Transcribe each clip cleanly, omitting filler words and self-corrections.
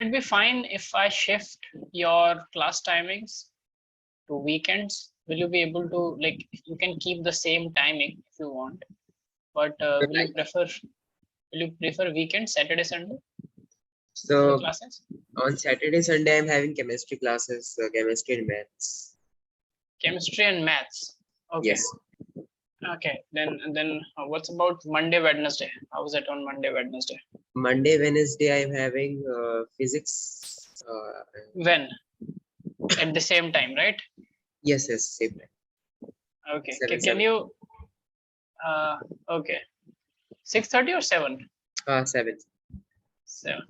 It'd be fine if I shift your class timings to weekends. Will you be able to, like, you can keep the same timing if you want, but will you prefer weekend, Saturday, Sunday for So classes? on Saturday, Sunday, I'm having chemistry classes, chemistry and maths. Chemistry and maths. Okay. Yes. Okay. Then what's about Monday, Wednesday? How is it on Monday, Wednesday? Monday, Wednesday, I'm having physics. When? At the same time, right? Yes, same time. Okay. 7, Can you? Okay. 6:30 or 7? 7. 7.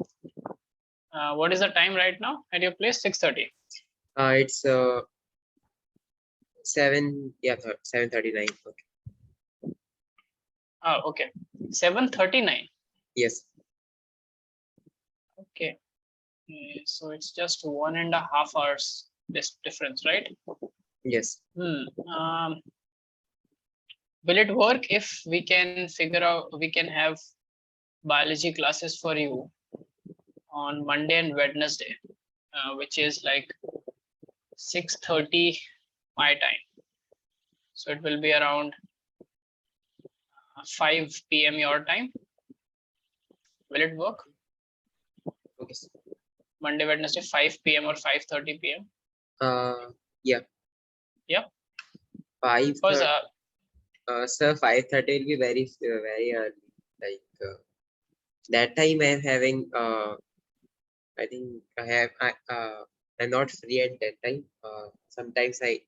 What is the time right now at your place? 6:30. It's 7. Yeah, 7:39. Okay. Okay. 7:39. Yes. Okay. So it's just 1.5 hours this difference, right? Yes. Will it work if we can figure out, we can have biology classes for you on Monday and Wednesday, which is like 6:30 my time. So it will be around 5 p.m. your time. Will it work? Okay. Monday, Wednesday, 5 p.m. or 5:30 p.m. Yeah. Yeah. 5. Because Sir, 5:30 will be very early. Like that time I'm having I think I'm not free at that time. Sometimes I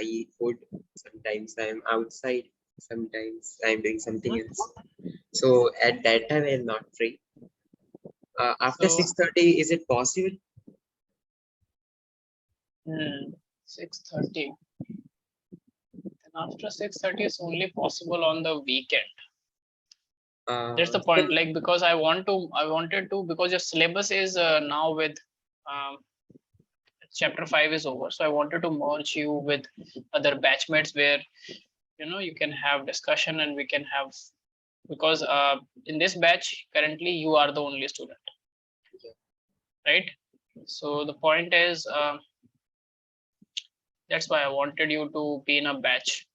eat food. Sometimes I'm outside. Sometimes I'm doing something else. So at that time I'm not free. After so 6:30, is it possible? 6:30. And after 6:30 is only possible on the weekend. That's the point. Like, because I wanted to, because your syllabus is now with chapter 5 is over, so I wanted to merge you with other batchmates where you can have discussion and we can have, because in this batch currently you are the only student, right? So the point is that's why I wanted you to be in a batch.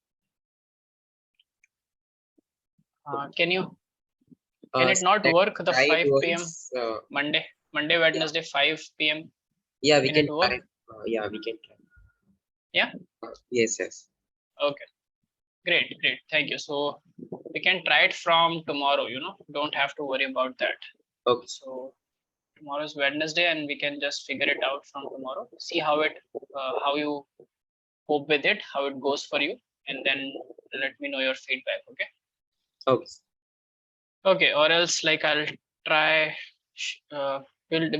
Can it not work the 5 p.m. Monday, Wednesday, 5 p.m? Yeah, we can try. Yeah, we can try. Yeah. Yes. Okay. Great. Thank you. So we can try it from tomorrow. Don't have to worry about that. Okay. So tomorrow is Wednesday, and we can just figure it out from tomorrow. See how you cope with it, how it goes for you, and then let me know your feedback. Okay. Okay. Okay. Or else, like, I'll try. We'll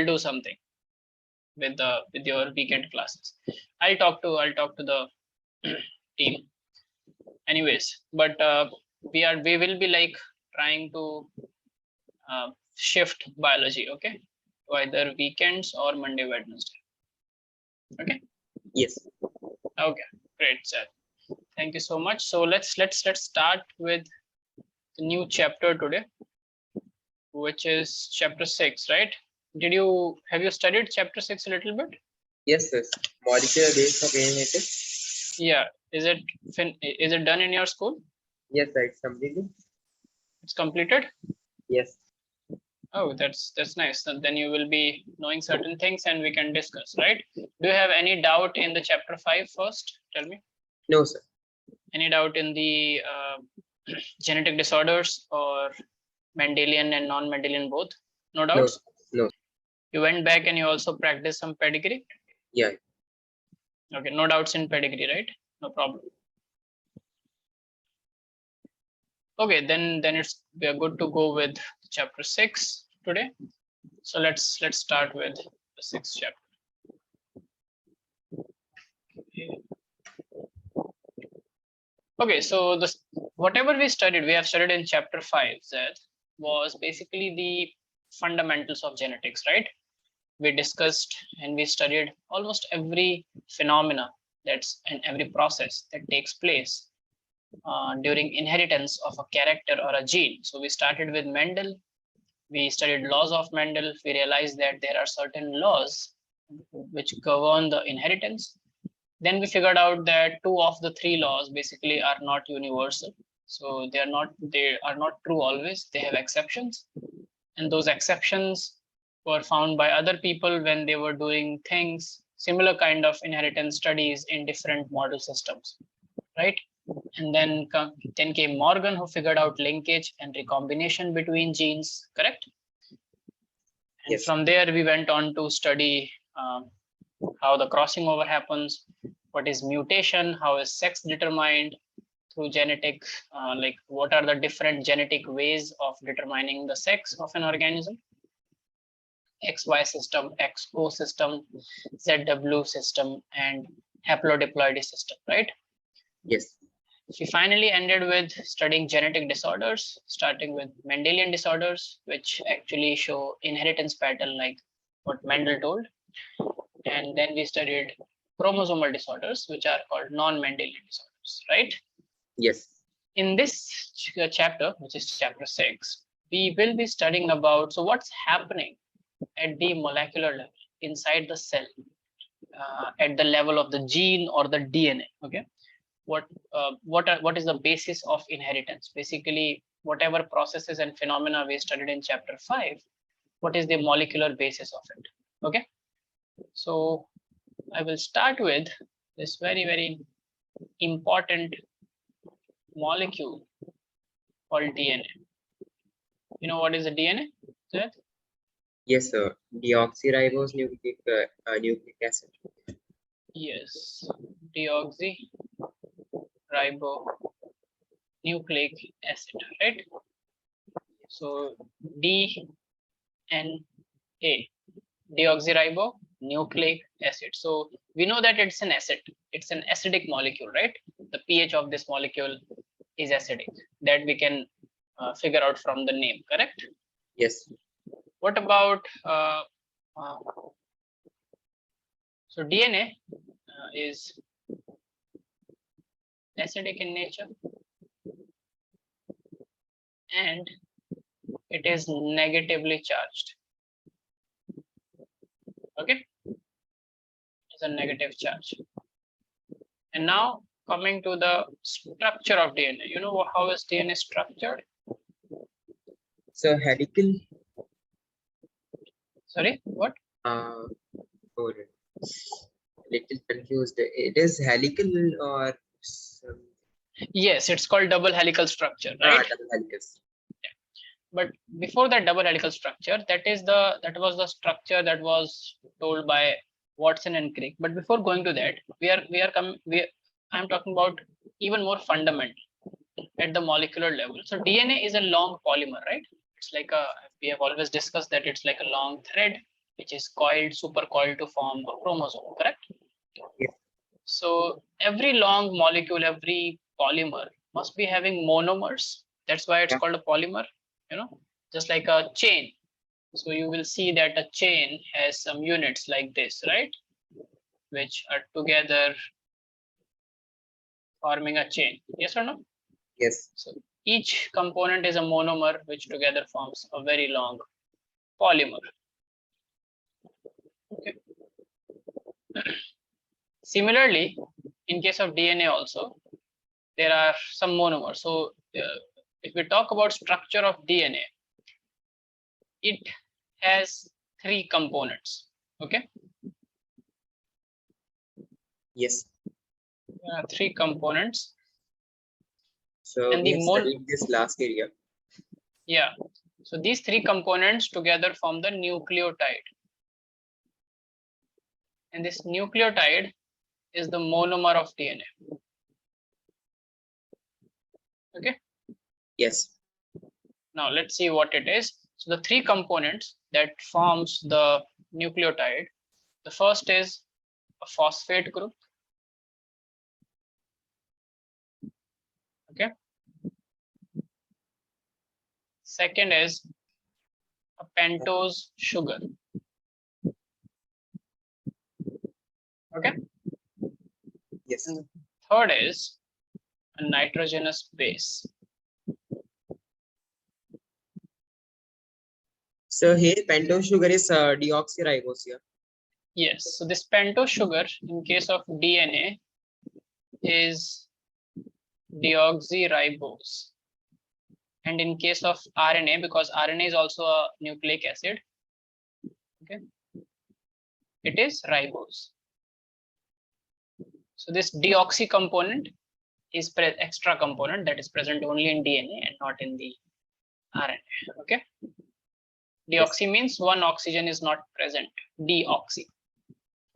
do something with your weekend classes. I'll talk to the team. Anyways, but we will be like trying to shift biology, okay, to either weekends or Monday, Wednesday. Okay. Yes. Okay. Great, sir. Thank you so much. So let's start with the new chapter today, which is chapter 6, right? Have you studied chapter 6 a little bit? Yes. Molecular base of inhibitor. Yeah. Is it done in your school? Yes, it's completed. It's completed? Yes. Oh, that's nice. Then you will be knowing certain things and we can discuss, right? Do you have any doubt in the chapter 5 first? Tell me. No, sir. Any doubt in the genetic disorders or Mendelian and non-Mendelian both? No doubts? No. You went back and you also practiced some pedigree? Yeah. Okay, no doubts in pedigree, right? No problem. Okay, then we are good to go with chapter 6 today. So let's start with the 6th chapter. Okay, so whatever we have studied in chapter 5, that was basically the fundamentals of genetics, right? We discussed and we studied almost every phenomena and every process that takes place during inheritance of a character or a gene. So we started with Mendel, we studied laws of Mendel. We realized that there are certain laws which govern the inheritance. Then we figured out that 2 of the 3 laws basically are not universal. So they are not true always. They have exceptions. And those exceptions were found by other people when they were doing things, similar kind of inheritance studies in different model systems, right? And then came Morgan, who figured out linkage and recombination between genes, correct? And Yes. from there, we went on to study how the crossing over happens, what is mutation, how is sex determined through genetic, like what are the different genetic ways of determining the sex of an organism, XY system, XO system, ZW system, and haplodiploidy system, right? Yes. We finally ended with studying genetic disorders, starting with Mendelian disorders, which actually show inheritance pattern like what Mendel told. And then we studied chromosomal disorders, which are called non-Mendelian disorders, right? Yes. In this chapter, which is chapter 6, we will be studying about, so what's happening at the molecular level inside the cell, at the level of the gene or the DNA, okay? What is the basis of inheritance? Basically, whatever processes and phenomena we studied in chapter 5, what is the molecular basis of it? Okay, so I will start with this very, very important molecule called DNA. You know what is the DNA? Yes, sir. Deoxyribose nucleic acid. Yes, deoxyribonucleic acid, right? So DNA, deoxyribonucleic acid. So we know that it's an acid. It's an acidic molecule, right? The pH of this molecule is acidic. That we can figure out from the name, correct? Yes. What about so DNA is acidic in nature, and it is negatively charged. Okay, it's a negative charge. And now coming to the structure of DNA. You know how is DNA structured? So helical. Sorry, what? Oh, little confused. It is helical or some... Yes, it's called double helical structure, right? Double helical. But before that double helical structure, that was the structure that was told by Watson and Crick. But before going to that, I'm talking about even more fundamental at the molecular level. So DNA is a long polymer, right? It's like we have always discussed that it's like a long thread which is coiled, super coiled to form a chromosome, correct? Yes. So every long molecule, every polymer must be having monomers. That's why it's called a polymer, you know, just like a chain. So you will see that a chain has some units like this, right? Which are together forming a chain. Yes or no? Yes. So each component is a monomer which together forms a very long polymer. Okay. Similarly, in case of DNA also, there are some monomers. So if we talk about structure of DNA, it has 3 components. Okay. Yes. 3 components. So and we have studied this last area. Yeah. So these 3 components together form the nucleotide. And this nucleotide is the monomer of DNA. Okay. Yes. Now let's see what it is. So the 3 components that forms the nucleotide. The first is a phosphate group. Okay. Second is a pentose sugar. Okay. Yes. And the third is a nitrogenous base. So here pentose sugar is deoxyribose here. Yes. So this pentose sugar in case of DNA is deoxyribose. And in case of RNA, because RNA is also a nucleic acid, okay, it is ribose. So this deoxy component is extra component that is present only in DNA and not in the RNA. Okay. Deoxy means one oxygen is not present. Deoxy.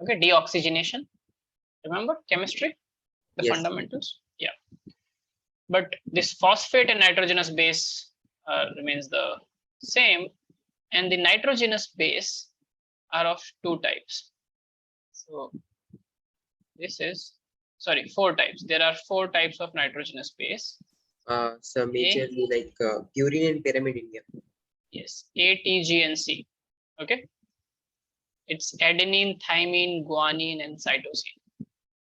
Okay. Deoxygenation. Remember chemistry, the Yes. fundamentals. Yeah. But this phosphate and nitrogenous base remains the same, and the nitrogenous base are of two types. So this is, sorry, four types. There are four types of nitrogenous base. So majorly like purine and pyrimidine. Yeah. Yes, A, T, G, and C. Okay. It's adenine, thymine, guanine, and cytosine.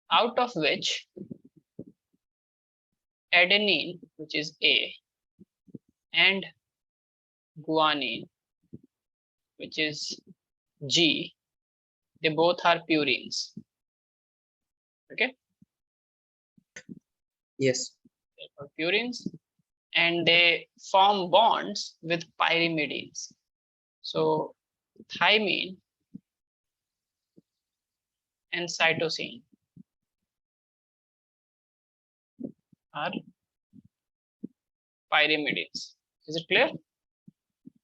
Out of which adenine, which is A, and guanine, which is G, they both are purines. Okay. Yes. They are purines, and they form bonds with pyrimidines. So thymine and cytosine are pyrimidines. Is it clear?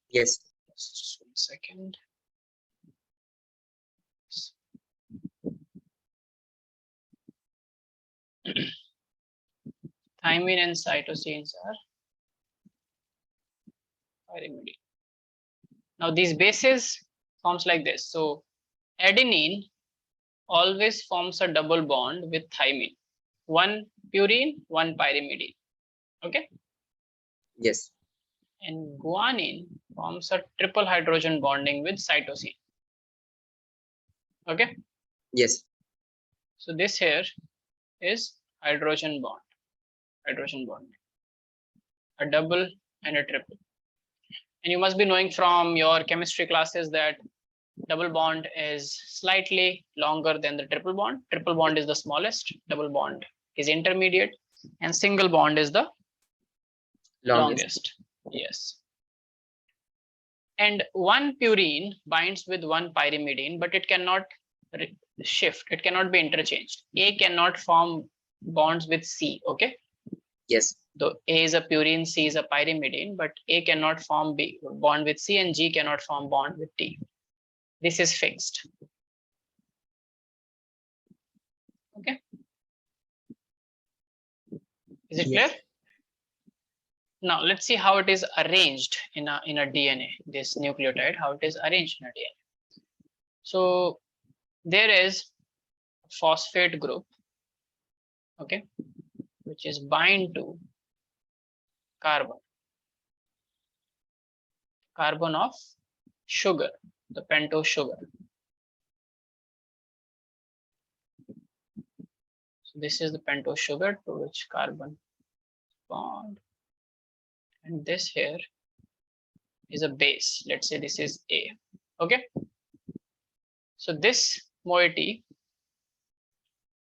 Yes. Just 1 second. Thymine and cytosines are pyrimidine. Now these bases forms like this. So adenine always forms a double bond with thymine. One purine, one pyrimidine. Okay. Yes. And guanine forms a triple hydrogen bonding with cytosine. Okay. Yes. So this here is hydrogen bond. Hydrogen bond. A double and a triple. And you must be knowing from your chemistry classes that double bond is slightly longer than the triple bond. Triple bond is the smallest, double bond is intermediate, and single bond is the longest. Yes. And one purine binds with one pyrimidine, but it cannot shift. It cannot be interchanged. A cannot form bonds with C. Okay. Yes. Though A is a purine, C is a pyrimidine, but A cannot form bond with C and G cannot form bond with T. This is fixed. Okay. Is it clear? Now let's see how it is arranged in a DNA, this nucleotide, how it is arranged in a DNA. So there is a phosphate group, okay, which is bind to carbon of sugar, the pentose sugar. So this is the pentose sugar to which carbon bond, and this here is a base. Let's say this is A. Okay. So this moiety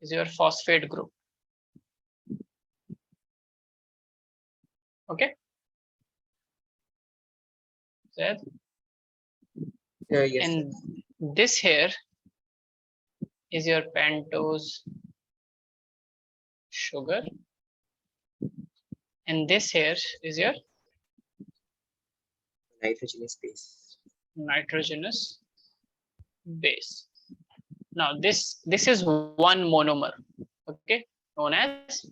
is your phosphate group. Okay. That. Yes. And this here is your pentose sugar, and this here is your Nitrogenous base. Nitrogenous base. Now this is one monomer, okay, known as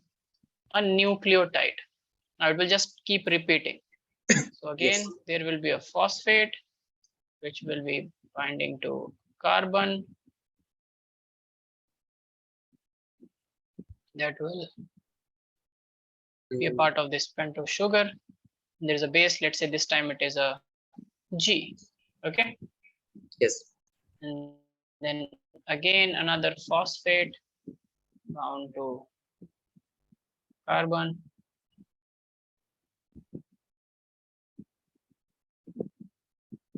a nucleotide. Now it will just keep repeating. So again, there will be a phosphate which will be binding to carbon, that will be a part of this pentose sugar. There is a base. Let's say this time it is a G. Okay. Yes. And then again another phosphate bound to carbon.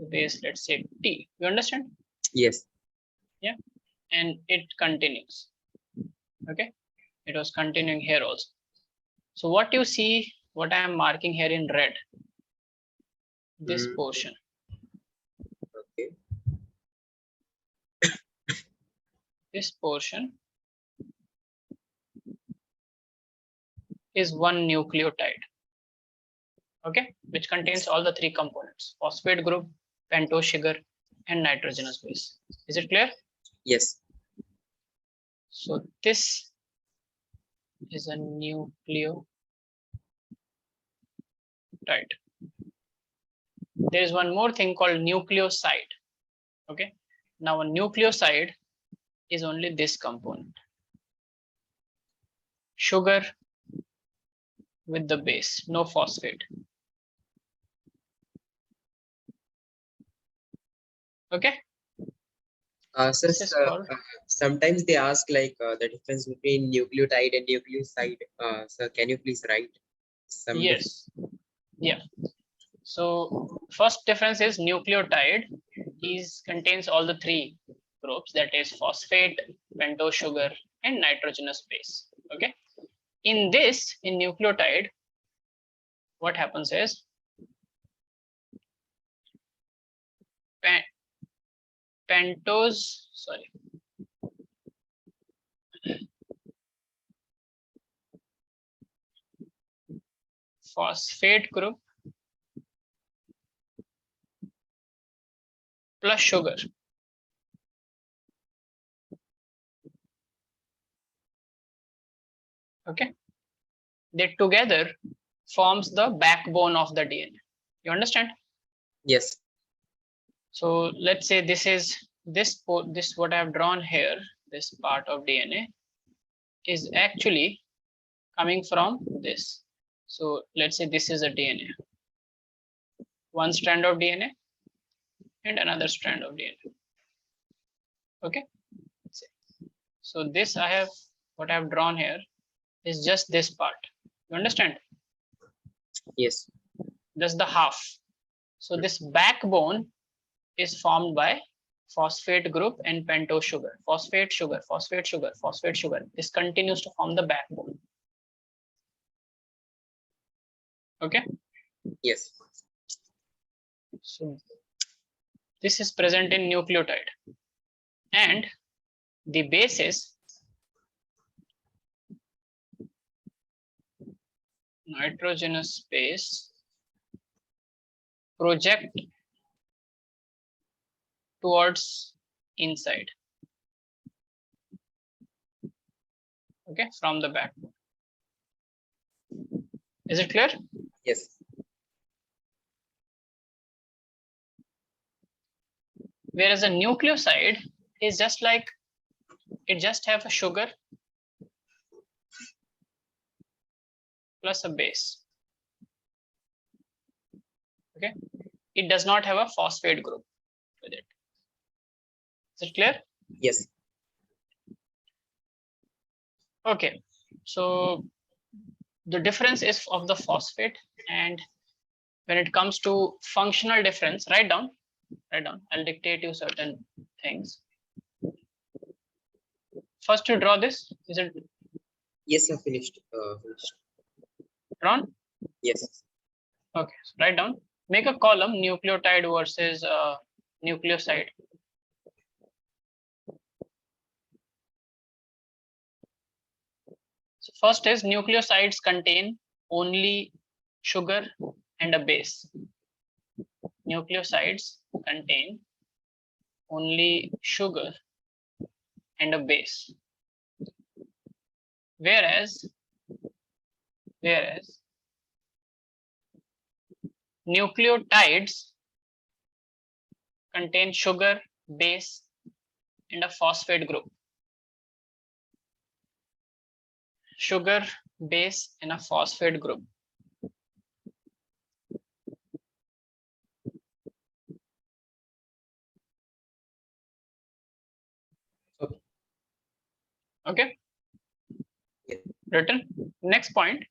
base, let's say T. You understand? Yes. Yeah, and it continues. Okay, it was continuing here also. So what you see, what I am marking here in red, this portion. Okay. This portion is one nucleotide. Okay, which contains all the three components: phosphate group, pentose sugar, and nitrogenous base. Is it clear? Yes. So this is a nucleotide. There is one more thing called nucleoside. Okay, now a nucleoside is only this component, sugar with the base, no phosphate. Okay. So, This is called, sometimes they ask like the difference between nucleotide and nucleoside. So can you please write some? yes, yeah. So first difference is nucleotide contains all the three groups, that is phosphate, pentose sugar, and nitrogenous base. Okay. In nucleotide, what happens is phosphate group plus sugar. Okay, they together forms the backbone of the DNA. You understand? Yes. So let's say this is this what I have drawn here, this part of DNA is actually coming from this. So let's say this is a DNA, one strand of DNA and another strand of DNA. Okay, so this what I have drawn here is just this part. You understand? Yes. Just the half. So this backbone is formed by phosphate group and pentose sugar. Phosphate, sugar, phosphate, sugar, phosphate, sugar. This continues to form the backbone. Okay. Yes. So this is present in nucleotide, and the bases nitrogenous base project towards inside. Okay, from the backbone. Is it clear? Yes. Whereas a nucleoside is just like, it just have a sugar plus a base. Okay, it does not have a phosphate group with it. Is it clear? Yes. Okay, so the difference is of the phosphate, and when it comes to functional difference, write down. I'll dictate you certain things. First, you draw this. Is it? Yes, I finished. Drawn? Yes. Okay, so write down. Make a column nucleotide versus nucleoside. So first is nucleosides contain only sugar and a base. Nucleosides contain only sugar and a base. Whereas nucleotides contain sugar, base, and a phosphate group. Sugar, base, and a phosphate group. Okay. Written. Next point.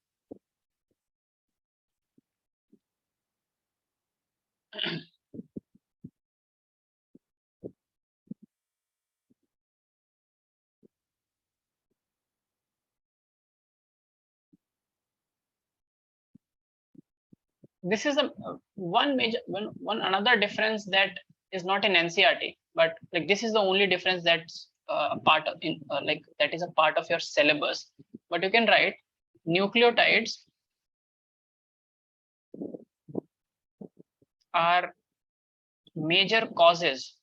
this is a one major one another difference that is not in NCERT, but like this is the only difference that's a part of in like that is a part of your syllabus. But you can write nucleotides are major causes.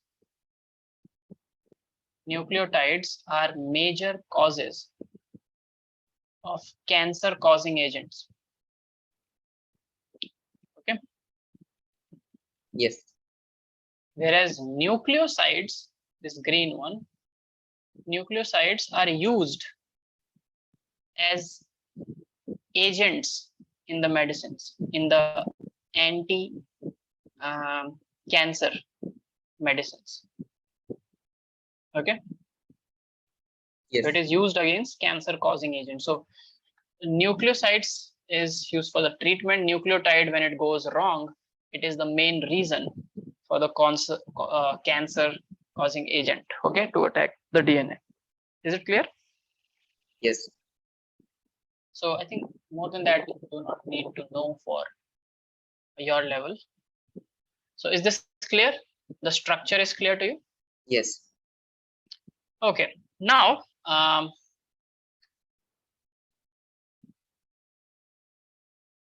Nucleotides are major causes of cancer causing agents. Okay. Yes. Whereas nucleosides, this green one, nucleosides are used as agents in the medicines, in the anti-cancer medicines. Okay. Yes. So it is used against cancer causing agents. So nucleosides is used for the treatment. Nucleotide, when it goes wrong, it is the main reason for the cancer causing agent, okay, to attack the DNA. Is it clear? Yes. So I think more than that, you do not need to know for your level. So is this clear? The structure is clear to you? Yes. Okay. Now,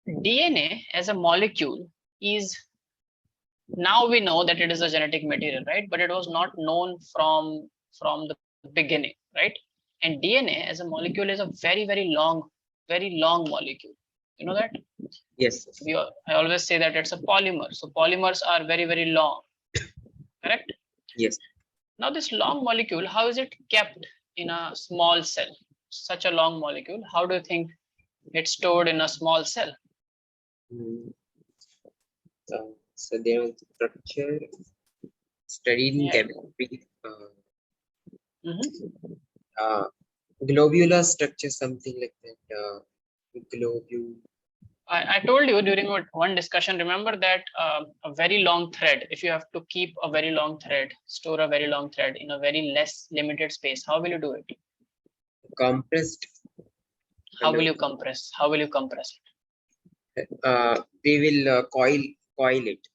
DNA as a molecule is, now we know that it is a genetic material, right? But it was not known from the beginning, right? And DNA as a molecule is a very long molecule. You know that? Yes. I always say that it's a polymer. So polymers are very long, correct? Yes. Now this long molecule, how is it kept in a small cell? Such a long molecule, how do you think it's stored in a small cell? So there was structure studied in chemistry. Globular structure, something like that. Globule. I told you during one discussion, remember that a very long thread, if you have to keep a very long thread, store a very long thread in a very less limited space, how will you do it? Compressed. How will you compress? How will you compress it? We will coil it.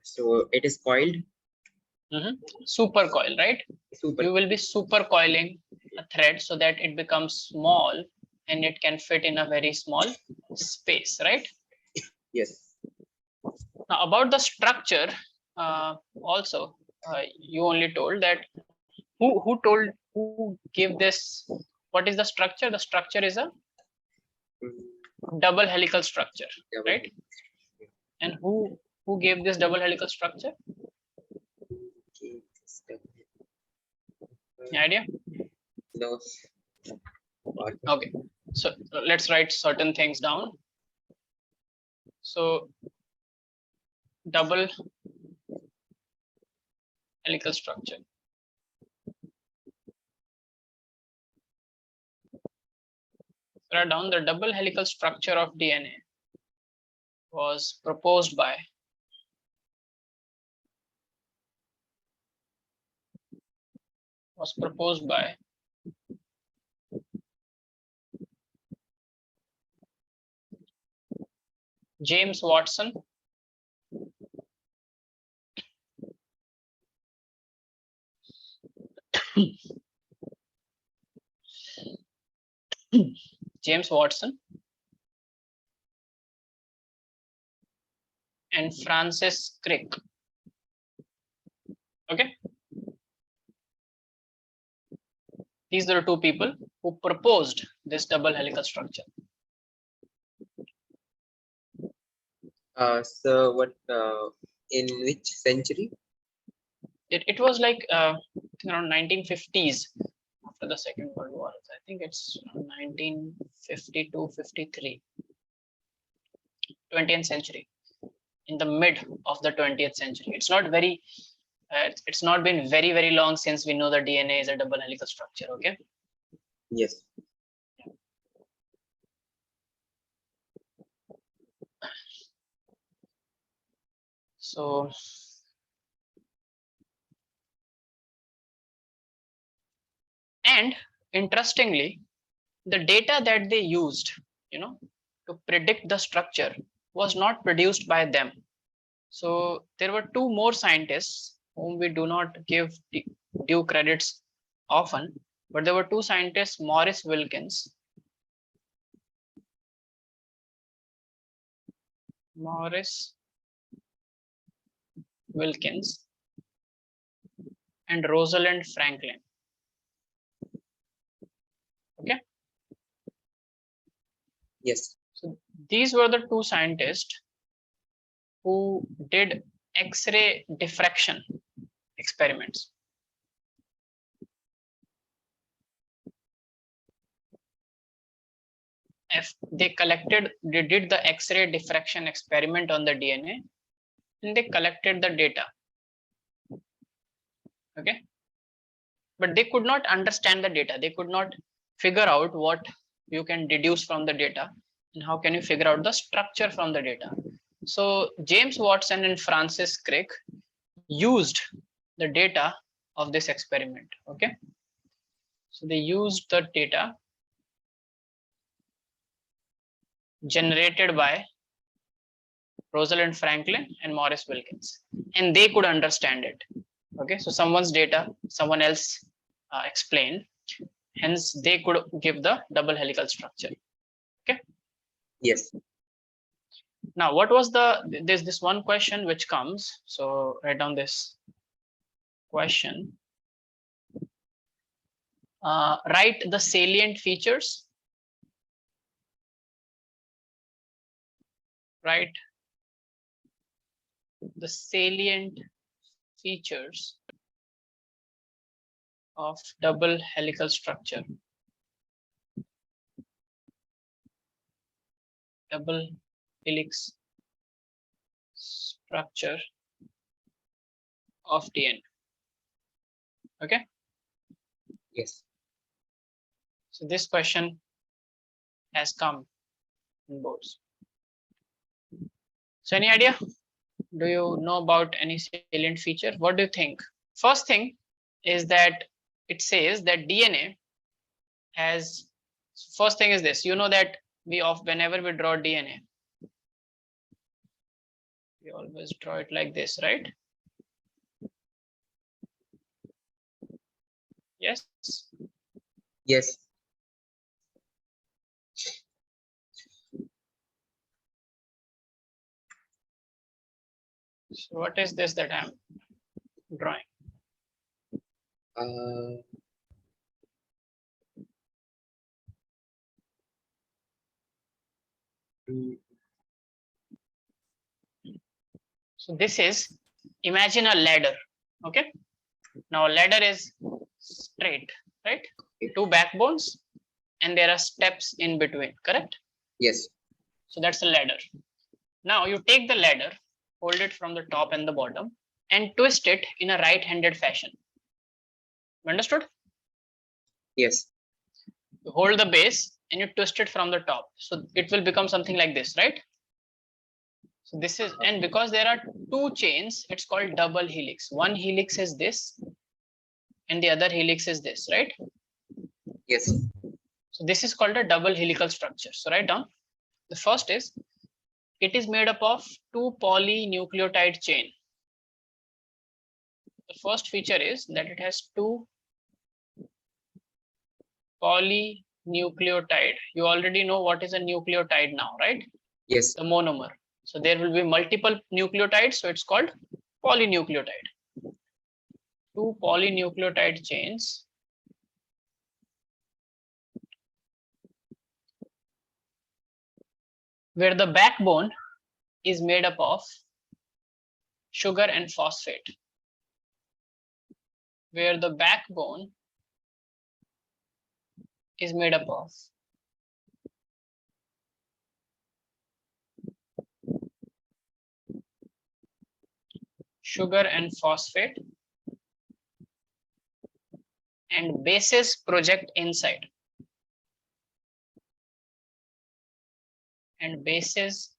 So it is coiled. Super coil, right? Super. You will be super coiling a thread so that it becomes small and it can fit in a very small space, right? Yes. Now about the structure, also you only told that who gave this, what is the structure? The structure is a double helical structure, right? And who gave this double helical structure? Any idea? No. Okay, so let's write certain things down. So double helical structure. Write down the double helical structure of DNA was proposed by James Watson, James Watson and Francis Crick. Okay, these are the two people who proposed this double helical structure. So what? In which century? It was like around 1950s, after the Second World War. I think it's 1952-53, 20th century, in the mid of the 20th century. It's not very it's not been very long since we know the DNA is a double helical structure. Okay. Yes. So and interestingly, the data that they used, to predict the structure was not produced by them. So there were two more scientists whom we do not give due credits often, but there were two scientists, Maurice Wilkins and Rosalind Franklin. Okay. Yes. So these were the two scientists who did X-ray diffraction experiments. If they did the X-ray diffraction experiment on the DNA, and they collected the data. Okay. But they could not understand the data. They could not figure out what you can deduce from the data and how can you figure out the structure from the data. So James Watson and Francis Crick used the data of this experiment. Okay. So they used the data generated by Rosalind Franklin and Maurice Wilkins, and they could understand it. Okay. So someone's data, someone else explained, hence they could give the double helical structure. Okay. Yes. Now, what was there's this one question which comes. So write down this question. Write the salient features. Write the salient features of double helical structure. Double helix structure of DNA. Okay. Yes. So this question has come in boards. So any idea? Do you know about any salient feature? What do you think? First thing is that it says that DNA has, first thing is this, you know that whenever we draw DNA, we always draw it like this, right? Yes. Yes. So what is this that I'm drawing? So this is, imagine a ladder. Okay. Now a ladder is straight, right? Two backbones, and there are steps in between, correct? Yes. So that's a ladder. Now you take the ladder, hold it from the top and the bottom, and twist it in a right-handed fashion. Understood? Yes. You hold the base and you twist it from the top. So it will become something like this, right? So this is, and because there are two chains, it's called double helix. One helix is this, and the other helix is this, right? Yes. So this is called a double helical structure. So write down. The first is, it is made up of two polynucleotide chain. The first feature is that it has two polynucleotide. You already know what is a nucleotide now, right? Yes. The monomer. So there will be multiple nucleotides, so it's called polynucleotide. Two polynucleotide chains where the backbone is made up of sugar and phosphate. Where the backbone is made up of sugar and phosphate, and bases project inside. And bases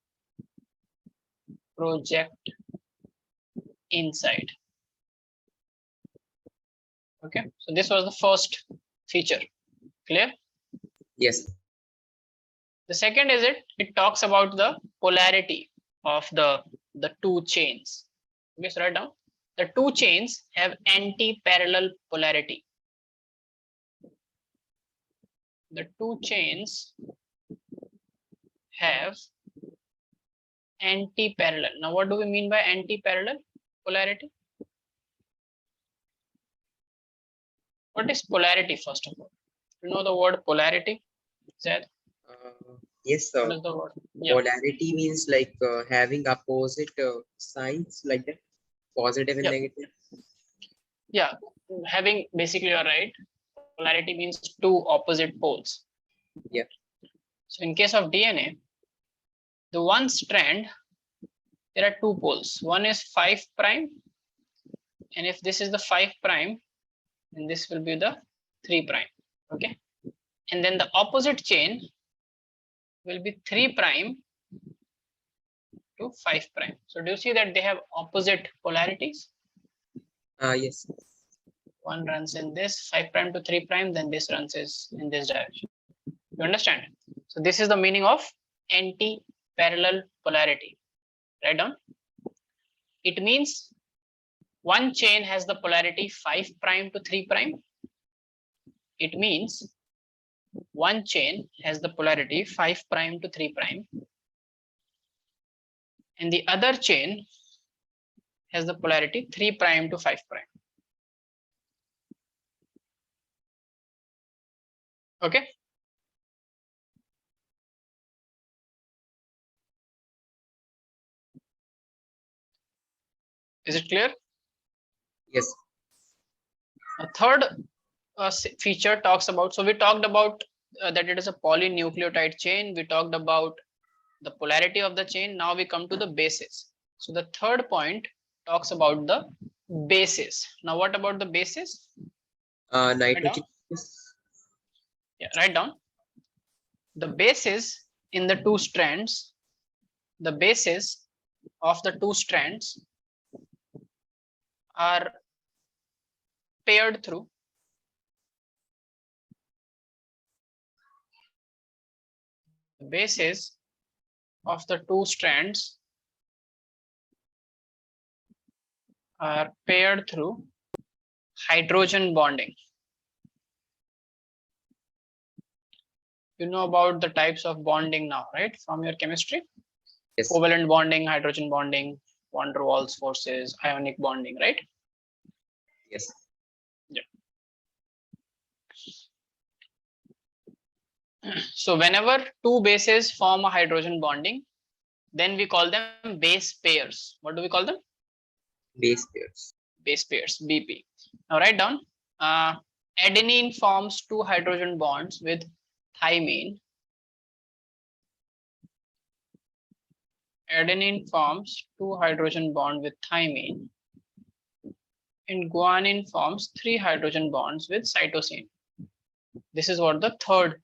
project inside. Okay, so this was the first feature. Clear? Yes. The second is it talks about the polarity of the two chains. Okay, so write down. The two chains have anti-parallel polarity. The two chains have anti-parallel. Now, what do we mean by anti-parallel polarity? What is polarity, first of all? You know the word polarity, Zed? Yes, What is the word? Yeah. polarity means like having opposite signs like that, positive and Yeah. negative. Yeah, having, basically you're right. Polarity means two opposite poles. Yeah. So in case of DNA, the one strand, there are two poles. One is 5 prime, and if this is the 5 prime, then this will be the 3 prime. Okay, and then the opposite chain will be 3 prime to 5 prime. So do you see that they have opposite polarities? Yes. One runs in this 5 prime to 3 prime, then this runs in this direction. You understand? So this is the meaning of anti-parallel polarity. Write down. It means one chain has the polarity 5 prime to 3 prime. It means one chain has the polarity 5 prime to 3 prime, and the other chain has the polarity 3 prime to 5 prime. Okay. Is it clear? Yes. A third feature talks about, so we talked about that it is a polynucleotide chain. We talked about the polarity of the chain. Now we come to the bases. So the third point talks about the bases. Now what about the bases? Nitrogen. Yeah, write down. The bases in the two strands, the bases of the two strands are paired through the bases of the two strands are paired through hydrogen bonding. You know about the types of bonding now, right? From your chemistry? Yes. Covalent bonding, hydrogen bonding, van der Waals forces, ionic bonding, right? Yes. Yeah. So whenever two bases form a hydrogen bonding, then we call them base pairs. What do we call them? Base pairs. Base pairs, BP. Now write down. Adenine forms two hydrogen bonds with thymine. Adenine forms two hydrogen bond with thymine. And guanine forms three hydrogen bonds with cytosine. This is what the third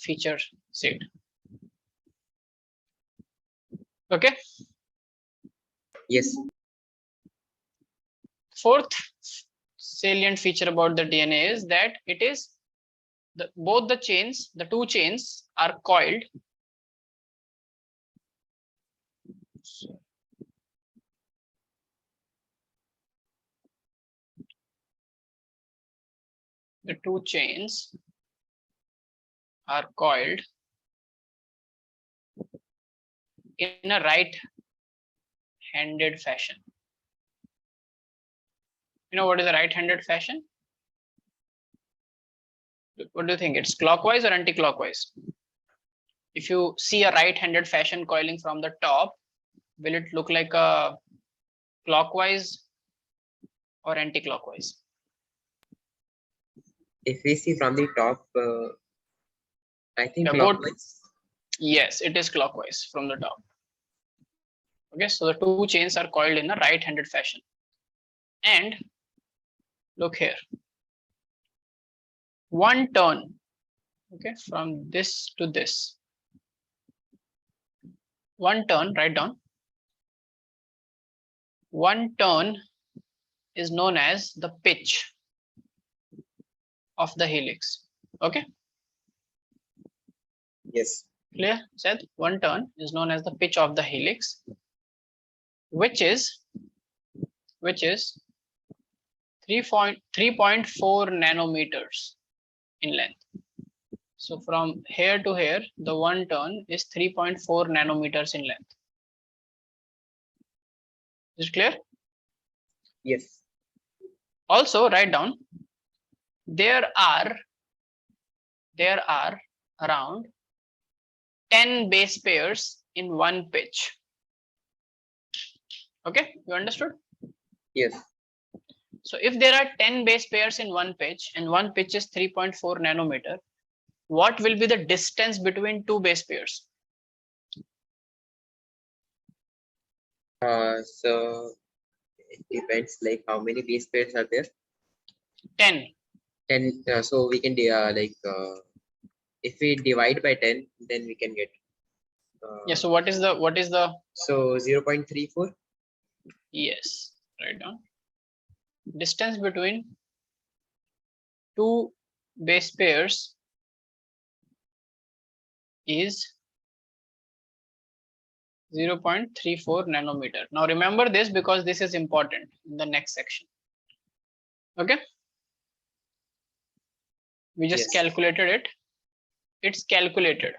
feature said. Okay. Yes. Fourth salient feature about the DNA is that it is both the chains, the two chains are coiled. The two chains are coiled in a right-handed fashion. You know what is a right-handed fashion? What do you think? It's clockwise or anti-clockwise? If you see a right-handed fashion coiling from the top, will it look like a clockwise or anti-clockwise? If we see from the top, I think Yeah, clockwise. Yes, it is clockwise from the top. Okay, so the two chains are coiled in a right-handed fashion. And look here. One turn, okay, from this to this. One turn, write down. One turn is known as the pitch of the helix. Okay. Yes. Clear? Said one turn is known as the pitch of the helix, which is 3.4 nanometers in length. So from here to here, the one turn is 3.4 nanometers in length. Is it clear? Yes. Also write down, there are around 10 base pairs in one pitch. Okay, you understood? Yes. So if there are 10 base pairs in one pitch and one pitch is 3.4 nanometer, what will be the distance between two base pairs? So it depends like how many base pairs are there. 10. 10. So we can if we divide by 10, then we can get. Yeah. So what is the? So 0.34. Yes. Write down. Distance between two base pairs is 0.34 nanometer. Now remember this because this is important in the next section. Okay. We just Yes. calculated it. It's calculated.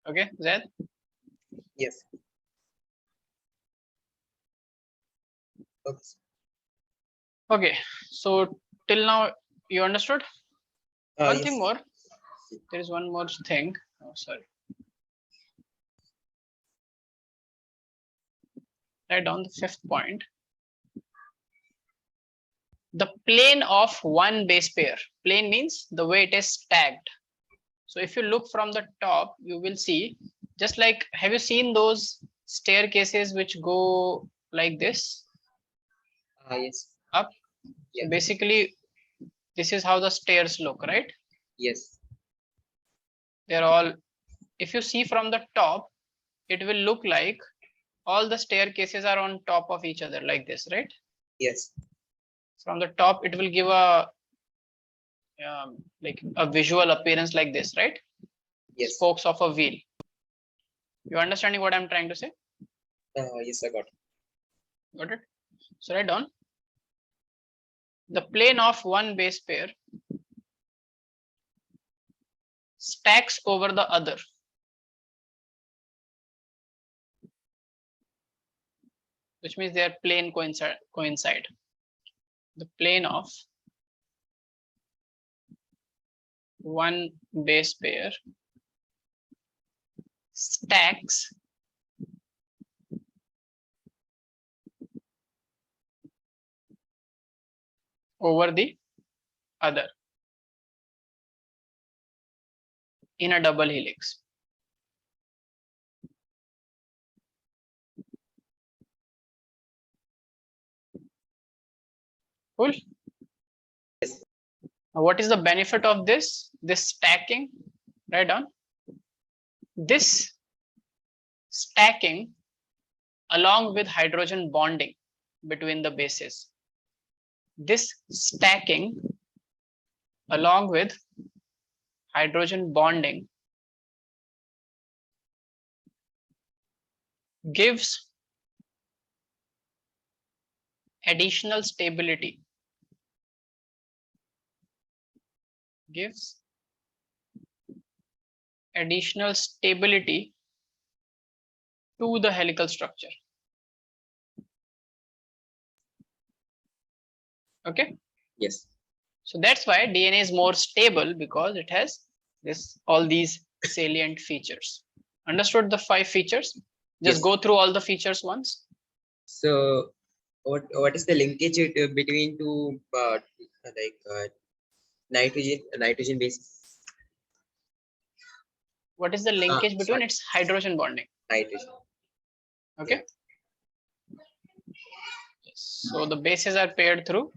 Okay, Zaid? Yes. Okay. Okay, so till now you understood? One Yes. thing more. There is one more thing. Oh, sorry. Write down the fifth point. The plane of one base pair. Plane means the way it is stacked. So if you look from the top, you will see just like, have you seen those staircases which go like this? Yes. Up. Yeah. So basically, this is how the stairs look, right? Yes. They're all, if you see from the top, it will look like all the staircases are on top of each other like this, right? Yes. From the top, it will give a like a visual appearance like this, right? Yes. Spokes of a wheel. You understanding what I'm trying to say? Yes, I got it. Got it? So write down. The plane of one base pair stacks over the other. Which means their plane coincide. The plane of one base pair stacks over the other in a double helix. Cool. Yes. Now, what is the benefit of this? This stacking, write down. This stacking along with hydrogen bonding between the bases. This stacking along with hydrogen bonding gives additional stability. Gives additional stability to the helical structure. Okay. Yes. So that's why DNA is more stable because it has all these salient features. Understood the 5 features? Just Yes. go through all the features once. So what is the linkage between two nitrogen base? What is the linkage between? Sorry. It's hydrogen bonding. Nitrogen. Okay. Yes. So the bases are paired through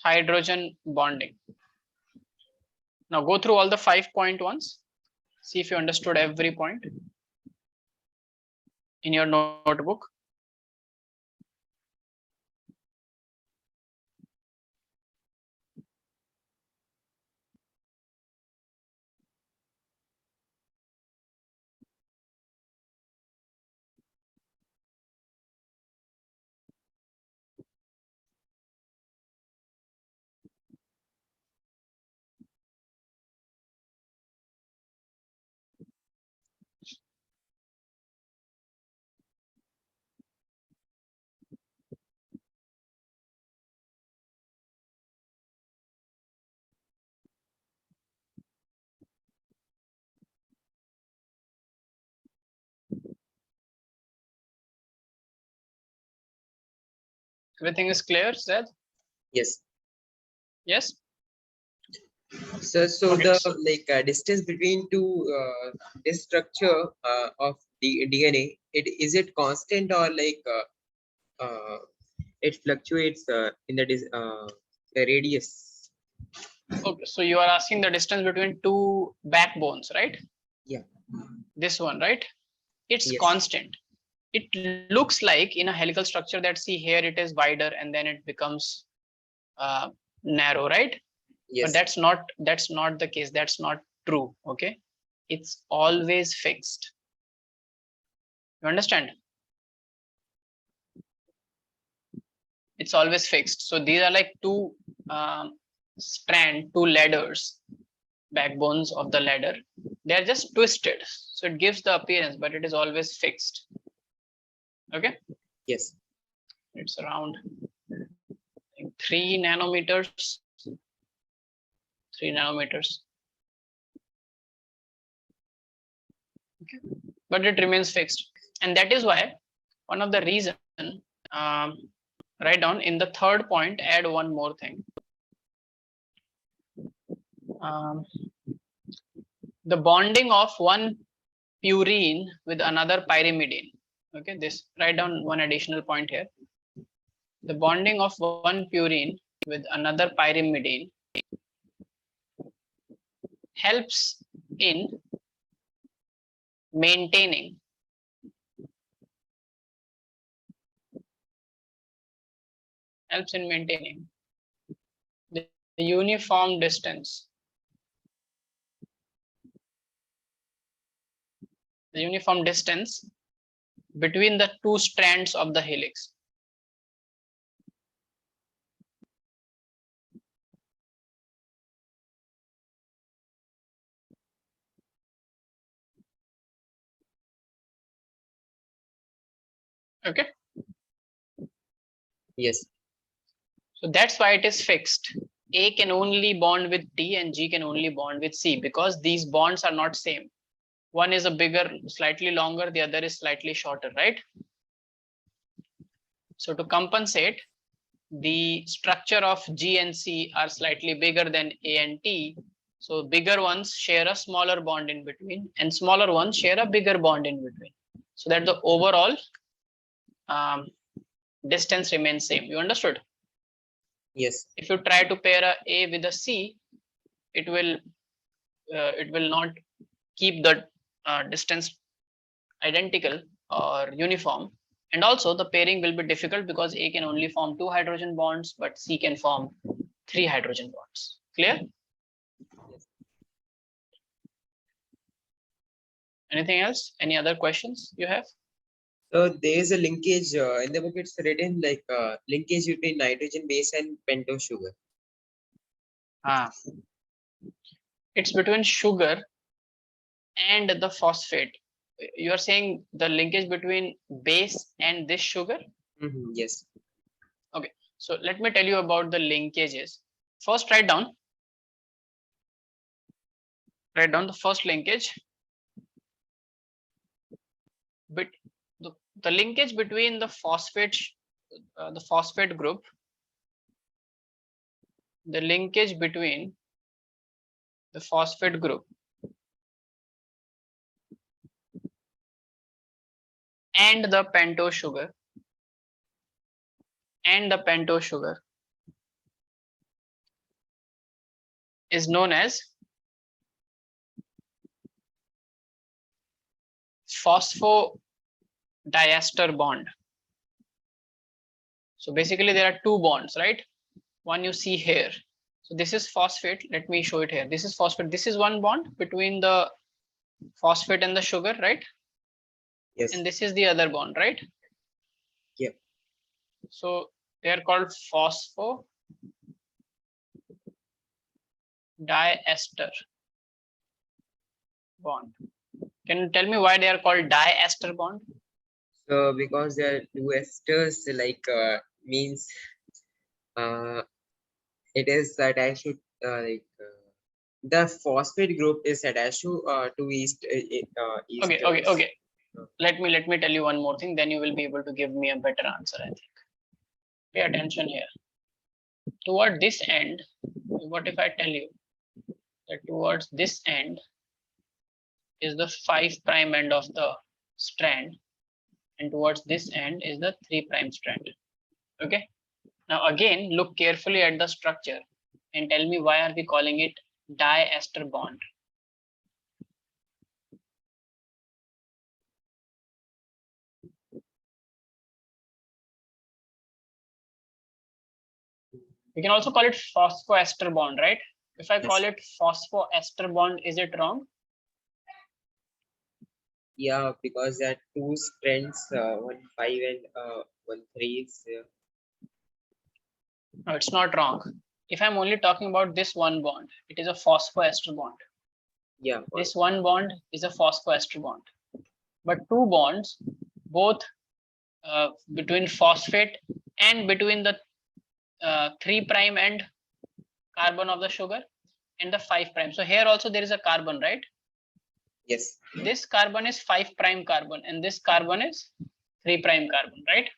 hydrogen bonding. Now go through all the 5 point ones. See if you understood every point in your notebook. Everything is clear, Zed? Yes. Yes. So Okay. the distance between two this structure of the DNA, is it constant or it fluctuates in the radius? Okay. So you are asking the distance between two backbones, right? Yeah. This one, right? It's Yes. constant. It looks like in a helical structure that, see here, it is wider and then it becomes narrow, right? Yes. But that's not the case. That's not true. Okay. It's always fixed. You understand? It's always fixed. So these are like two two ladders, backbones of the ladder. They are just twisted. So it gives the appearance, but it is always fixed. Okay. Yes. It's around 3 nanometers. 3 nanometers. Okay. But it remains fixed. And that is why one of the reason, write down in the third point, add one more thing. The bonding of one purine with another pyrimidine. Okay, this, write down one additional point here. The bonding of one purine with another pyrimidine helps in maintaining the uniform distance. The uniform distance between the two strands of the helix. Okay. Yes. So that's why it is fixed. A can only bond with T and G can only bond with C, because these bonds are not same. One is a bigger, slightly longer, the other is slightly shorter, right? So to compensate, the structure of G and C are slightly bigger than A and T. So bigger ones share a smaller bond in between and smaller ones share a bigger bond in between. So that the overall distance remains same. You understood? Yes. If you try to pair a with a C, it will not keep the distance identical or uniform. And also the pairing will be difficult because A can only form 2 hydrogen bonds, but C can form 3 hydrogen bonds. Clear? Yes. Anything else? Any other questions you have? So there is a linkage in the book. It's written linkage between nitrogen base and pentose sugar. It's between sugar and the phosphate. You are saying the linkage between base and this sugar? Yes. Okay. So let me tell you about the linkages. First, write down the first linkage. But the linkage between the phosphate group, the linkage between the phosphate group and the pentose sugar is known as phosphodiester bond. So basically there are two bonds, right? One you see here. So this is phosphate. Let me show it here. This is phosphate. This is one bond between the phosphate and the sugar, right? Yes. And this is the other bond, right? Yeah. So they are called phosphodiester bond. Can you tell me why they are called diester bond? So because there are two esters, means it is attached to the phosphate group is attached to yeast. Okay. Let me tell you one more thing. Then you will be able to give me a better answer, I think. Pay attention here. Toward this end, what if I tell you that towards this end is the 5' end of the strand, and towards this end is the 3' strand. Okay. Now again, look carefully at the structure and tell me why are we calling it diester bond? We can also call it phosphoester bond, right? If I call it phosphoester bond, is it wrong? Yeah, because there are two strands, 1 5 and 1 3 is No, it's not wrong. If I'm only talking about this one bond, it is a phosphoester bond. yeah. This one bond is a phosphoester bond. But two bonds, both between phosphate and between the 3' end carbon of the sugar and the 5'. So here also there is a carbon, right? Yes. This carbon is 5' carbon and this carbon is 3' carbon, right?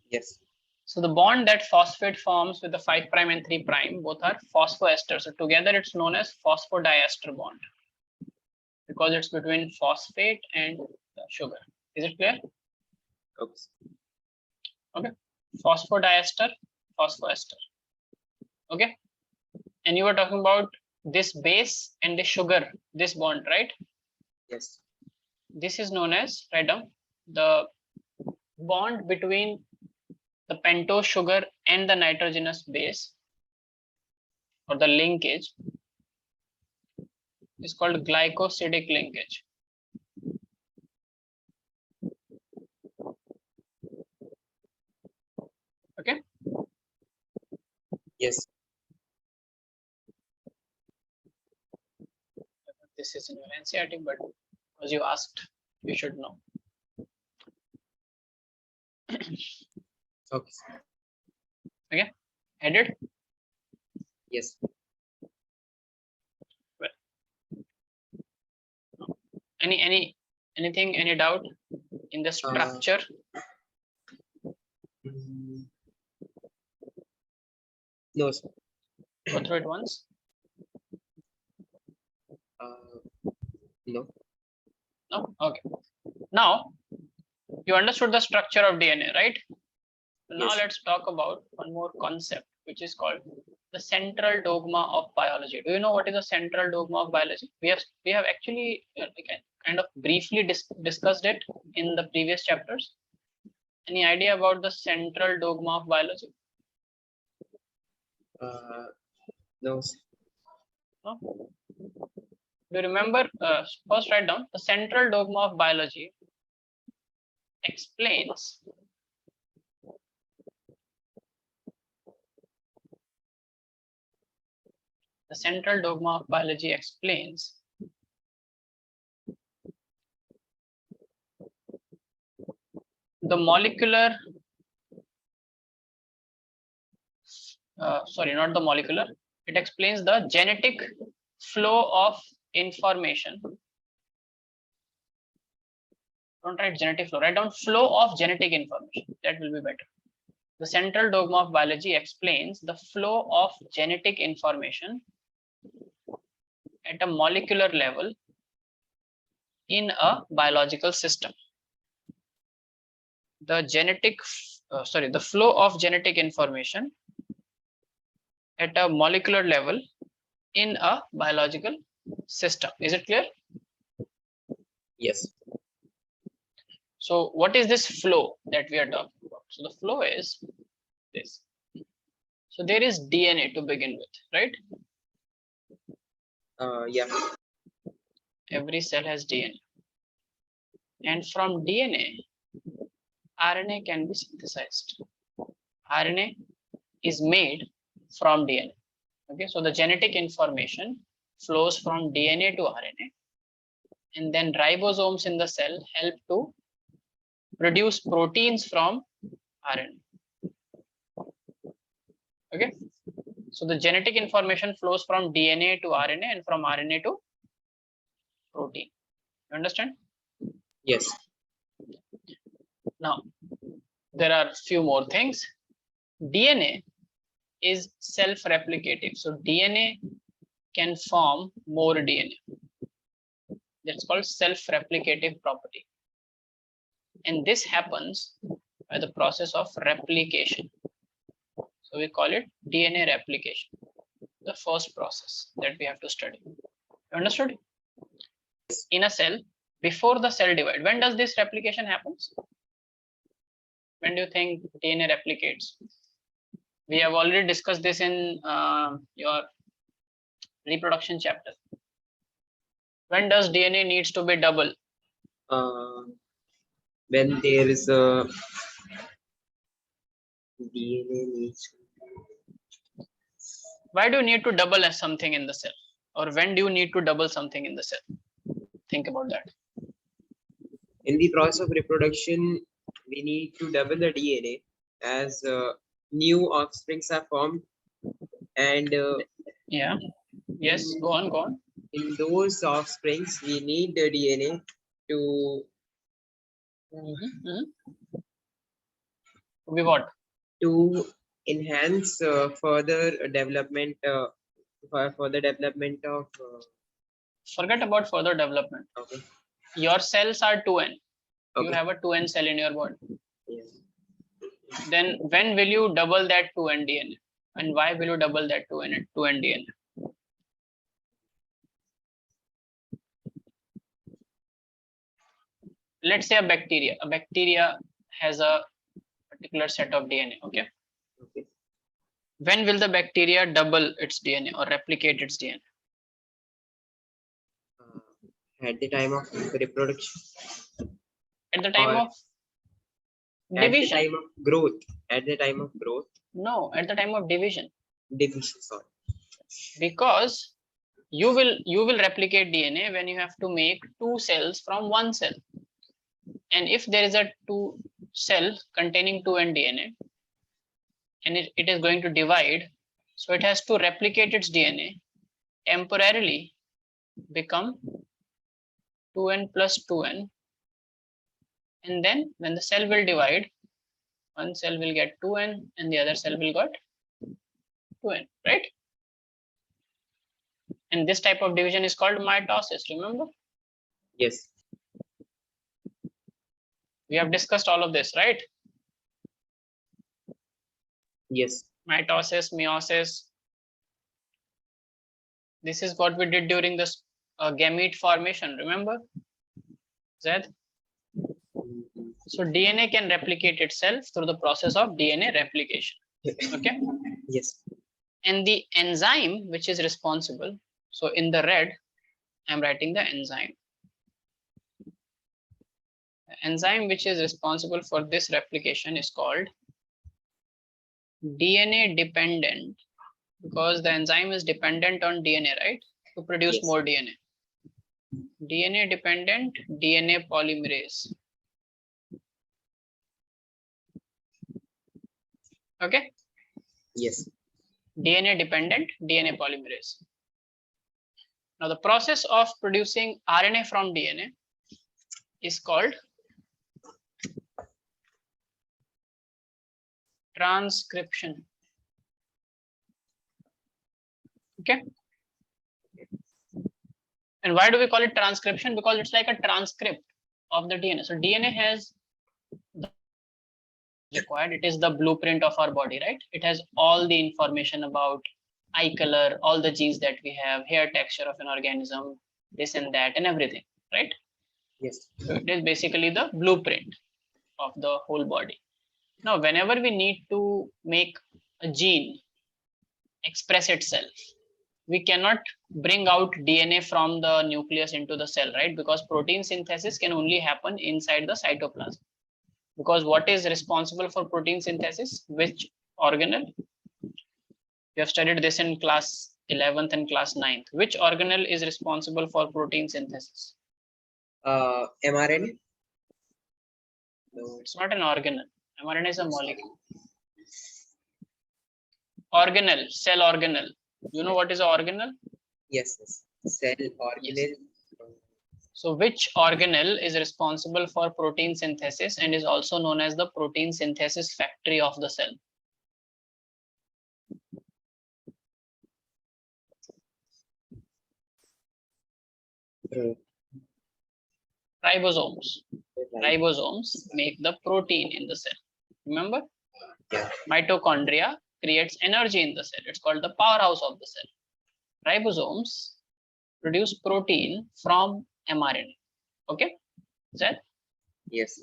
Yes. So the bond that phosphate forms with the 5' and 3' both are phosphoester. So together it's known as phosphodiester bond because it's between phosphate and the sugar. Is it clear? Oops. Okay. Phosphodiester, phosphoester. Okay. And you were talking about this base and the sugar, this bond, right? Yes. This is known as, write down, the bond between the pentose sugar and the nitrogenous base, or the linkage, is called glycosidic linkage. Okay. Yes. This is in your NCERT, but as you asked, you should know. Okay. Okay. Headed? Yes. Well. Any doubt in the structure? No, sir. Go through it once. No. No? Okay. Now, you understood the structure of DNA, right? Now Yes. let's talk about one more concept, which is called the central dogma of biology. Do you know what is the central dogma of biology? We have actually kind of briefly discussed it in the previous chapters. Any idea about the central dogma of biology? No, sir. No? Do you remember? First, write down the central dogma of biology explains the central dogma of biology explains the molecular sorry, not the molecular, it explains the genetic flow of information. Don't write genetic flow, write down flow of genetic information. That will be better. The central dogma of biology explains the flow of genetic information at a molecular level in a biological system. The the flow of genetic information at a molecular level in a biological system. Is it clear? Yes. So what is this flow that we are talking about? So the flow is this. So there is DNA to begin with, right? Yeah. Every cell has DNA. And from DNA, RNA can be synthesized. RNA is made from DNA. Okay, so the genetic information flows from DNA to RNA, and then ribosomes in the cell help to produce proteins from RNA. Okay, so the genetic information flows from DNA to RNA and from RNA to protein. You understand? Yes. Now, there are few more things. DNA is self-replicative. So DNA can form more DNA. That's called self-replicative property. And this happens by the process of replication. So we call it DNA replication, the first process that we have to study. Understood? In a cell, before the cell divide, when does this replication happens? When do you think DNA replicates? We have already discussed this in your reproduction chapter. When does DNA needs to be double? When there is a DNA needs. Why do you need to double something in the cell? Or when do you need to double something in the cell? Think about that. In the process of reproduction, we need to double the DNA as new offsprings are formed, and Yeah. Yes. Go on. In those offsprings, we need the DNA to be what? To enhance further development further development of. Forget about further development. Okay. Your cells are 2n. Okay. You have a 2n cell in your body. Yes. Then when will you double that 2n DNA? And why will you double that 2n DNA? Let's say a bacteria. A bacteria has a particular set of DNA. Okay. Okay. When will the bacteria double its DNA or replicate its DNA? At the time of reproduction. At the time of division. At the time of growth. At the time of growth. No, at the time of division. Division, sorry. Because you will replicate DNA when you have to make 2 cells from 1 cell. And if there is a 2 cell containing 2n DNA and it is going to divide, so it has to replicate its DNA, temporarily become 2n plus 2n, and then when the cell will divide, one cell will get 2n and the other cell will get 2n, right? And this type of division is called mitosis, remember? Yes. We have discussed all of this, right? Yes. Mitosis, meiosis. This is what we did during this gamete formation, remember? Zed? So DNA can replicate itself through the process of DNA replication. Okay? Yes. And the enzyme which is responsible, so in the red, I'm writing the enzyme. The enzyme which is responsible for this replication is called DNA dependent, because the enzyme is dependent on DNA, right? To produce more DNA. DNA dependent DNA polymerase. Okay? Yes. DNA dependent DNA polymerase. Now the process of producing RNA from DNA is called transcription. Okay? And why do we call it transcription? Because it's like a transcript of the DNA. So DNA has required, it is the blueprint of our body, right? It has all the information about eye color, all the genes that we have, hair texture of an organism, this and that and everything, right? Yes. So it is basically the blueprint of the whole body. Now, whenever we need to make a gene express itself, we cannot bring out DNA from the nucleus into the cell, right? Because protein synthesis can only happen inside the cytoplasm. Because what is responsible for protein synthesis? Which organelle? You have studied this in class 11th and class 9th. Which organelle is responsible for protein synthesis? mRNA? No, it's not an organelle. mRNA is a molecule. Organelle, cell organelle. You know what is an organelle? Yes, yes. Cell organelle. Yes. So which organelle is responsible for protein synthesis and is also known as the protein synthesis factory of the cell? Uh, Ribosomes. right. Ribosomes make the protein in the cell. Remember? Yeah. Mitochondria creates energy in the cell. It's called the powerhouse of the cell. Ribosomes produce protein from mRNA. Okay, is that? Yes.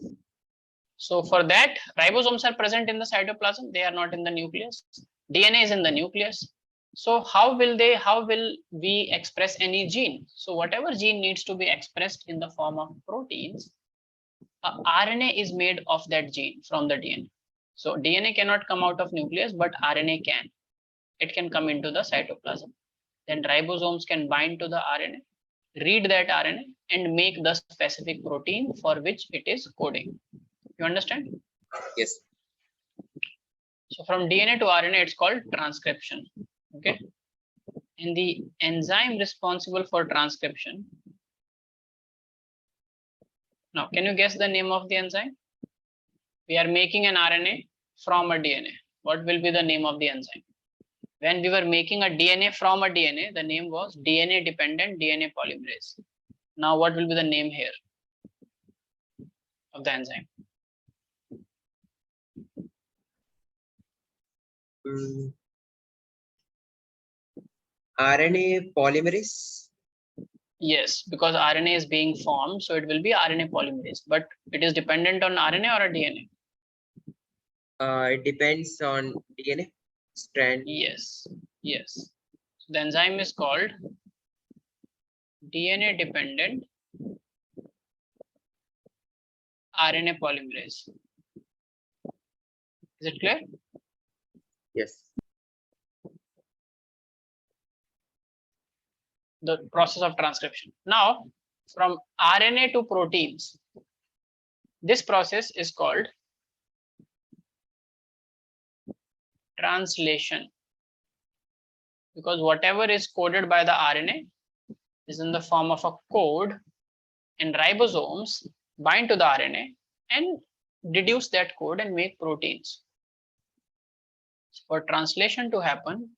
So for that, ribosomes are present in the cytoplasm. They are not in the nucleus. DNA is in the nucleus. So how will we express any gene? So whatever gene needs to be expressed in the form of proteins, RNA is made of that gene from the DNA. So DNA cannot come out of nucleus, but RNA can. It can come into the cytoplasm. Then ribosomes can bind to the RNA, read that RNA, and make the specific protein for which it is coding. You understand? Yes. So from DNA to RNA, it's called transcription. Okay. And the enzyme responsible for transcription. Now, can you guess the name of the enzyme? We are making an RNA from a DNA. What will be the name of the enzyme? When we were making a DNA from a DNA, the name was DNA dependent DNA polymerase. Now, what will be the name here of the enzyme? RNA polymerase. Yes, because RNA is being formed, so it will be RNA polymerase. But it is dependent on RNA or a DNA? It depends on DNA strand. Yes, yes. So the enzyme is called DNA dependent RNA polymerase. Is it clear? Yes. The process of transcription. Now, from RNA to proteins, this process is called translation, because whatever is coded by the RNA is in the form of a code, and ribosomes bind to the RNA and deduce that code and make proteins. So for translation to happen,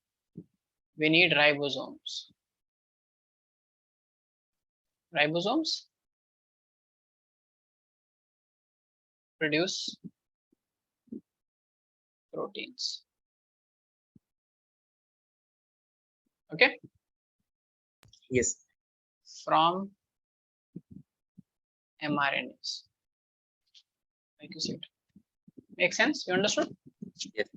we need ribosomes. Ribosomes produce proteins. Okay. Yes. From mRNAs. Like you said. Make sense? You understood? Yes.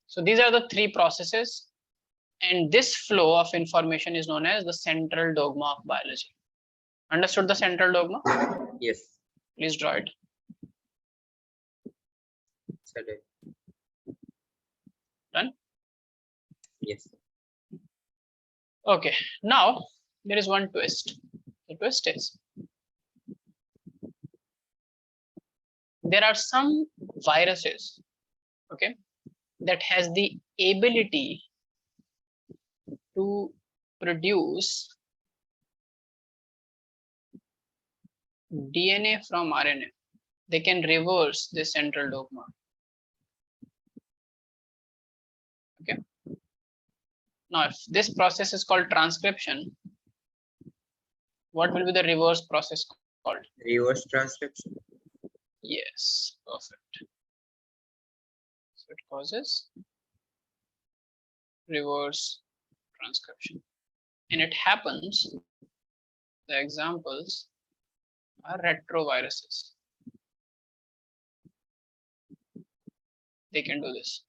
So these are the three processes, and this flow of information is known as the central dogma of biology. Understood the central dogma? Yes. Please draw it. Certain. Done? Yes. Okay. Now there is one twist. The twist is there are some viruses, okay, that has the ability to produce DNA from RNA. They can reverse the central dogma. Okay. Now, if this process is called transcription, what will be the reverse process called? Reverse transcription. Yes, perfect. So it causes reverse transcription, and it happens. The examples are retroviruses. They can do this.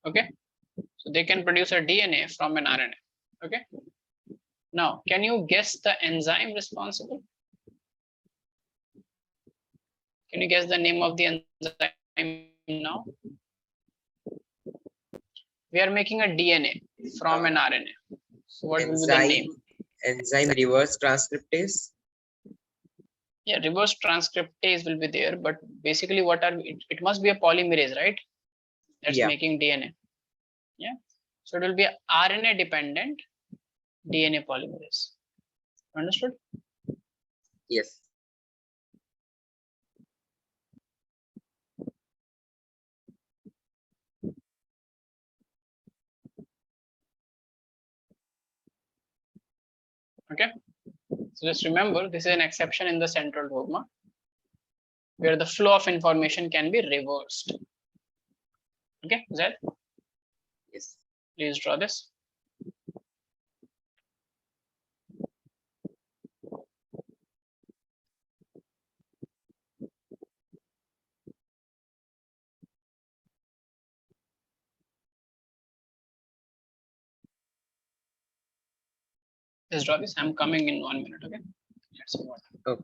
Okay, so they can produce a DNA from an RNA. Okay. Now, can you guess the enzyme responsible? Can you guess the name of the enzyme now? We are making a DNA from an RNA. So what will be the name? Enzyme reverse transcriptase. Yeah, reverse transcriptase will be there, but basically what are it must be a polymerase, right? That's making DNA. Yeah. So it will be RNA dependent DNA polymerase. Understood? Yes. Okay, so just remember this is an exception in the central dogma where the flow of information can be reversed. Okay, Zed, Yes. please draw this. Just draw this. I'm coming in 1 minute. Okay, let's move on. Okay.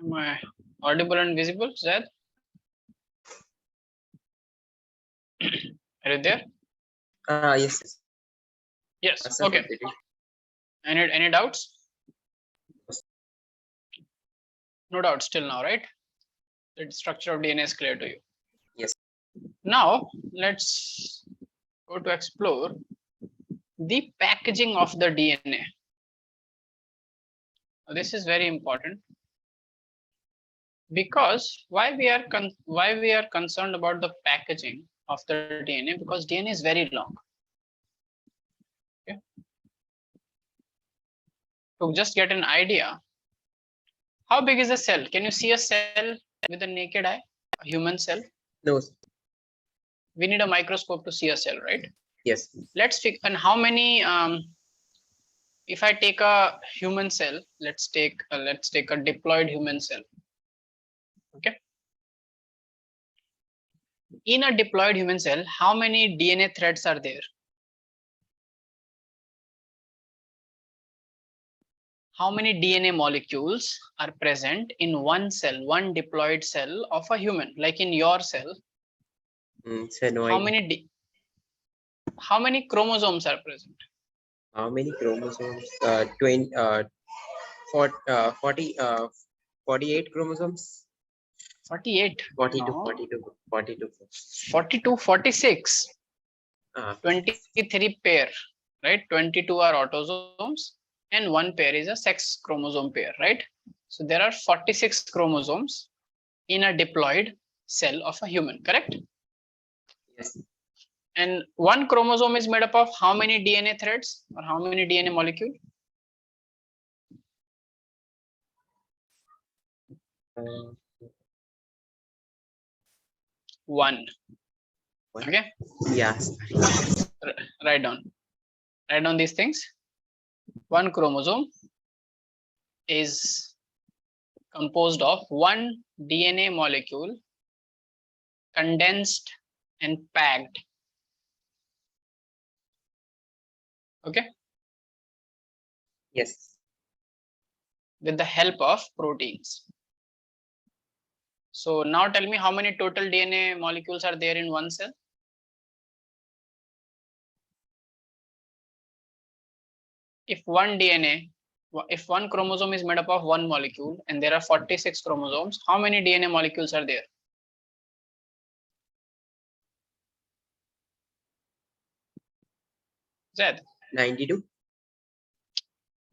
Am I audible and visible, Zed? Are you there? Yes. Yes. Yes. Sir, Okay. repeat it. Any doubts? No doubts till now, right? The structure of DNA is clear to you. Yes. Now let's go to explore the packaging of the DNA. Now, this is very important because why we are concerned about the packaging of the DNA, because DNA is very long. Okay. To just get an idea, how big is a cell? Can you see a cell with a naked eye? A human cell? No. Sir. We need a microscope to see a cell, right? Yes. Let's figure. And how many? If I take a human cell, let's take a diploid human cell. Okay. In a diploid human cell, how many DNA threads are there? How many DNA molecules are present in one cell, one diploid cell of a human, like in your cell? Sir, no How idea. many chromosomes are present? How many chromosomes? 48 chromosomes? 48? 42, No. 42, 42. 42, 46. Ah, 23 pair, right? 22 are autosomes and one pair is a sex chromosome pair, right? So there are 46 chromosomes in a diploid cell of a human, correct? yes. And one chromosome is made up of how many DNA threads or how many DNA molecule? Uh, One. What? Okay, Yes. write down these things. One chromosome is composed of one DNA molecule condensed and packed. Okay, Yes. with the help of proteins. So now tell me how many total DNA molecules are there in one cell? If one chromosome is made up of one molecule and there are 46 chromosomes, how many DNA molecules are there? Zed? 92.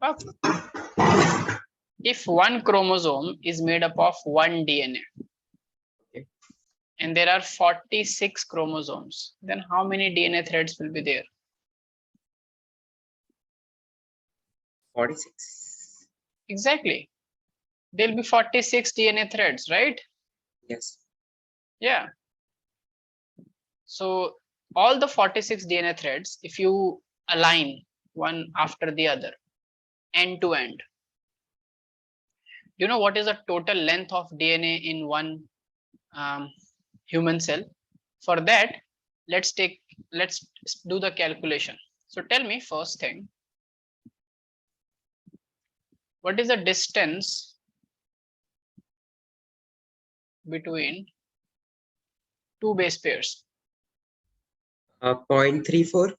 Okay. If one chromosome is made up of one DNA, Okay. and there are 46 chromosomes, then how many DNA threads will be there? 46. Exactly. There'll be 46 DNA threads, right? Yes. Yeah. So all the 46 DNA threads, if you align one after the other, end to end, you know what is the total length of DNA in one human cell? For that, let's do the calculation. So tell me first thing, what is the distance between two base pairs? 0.34.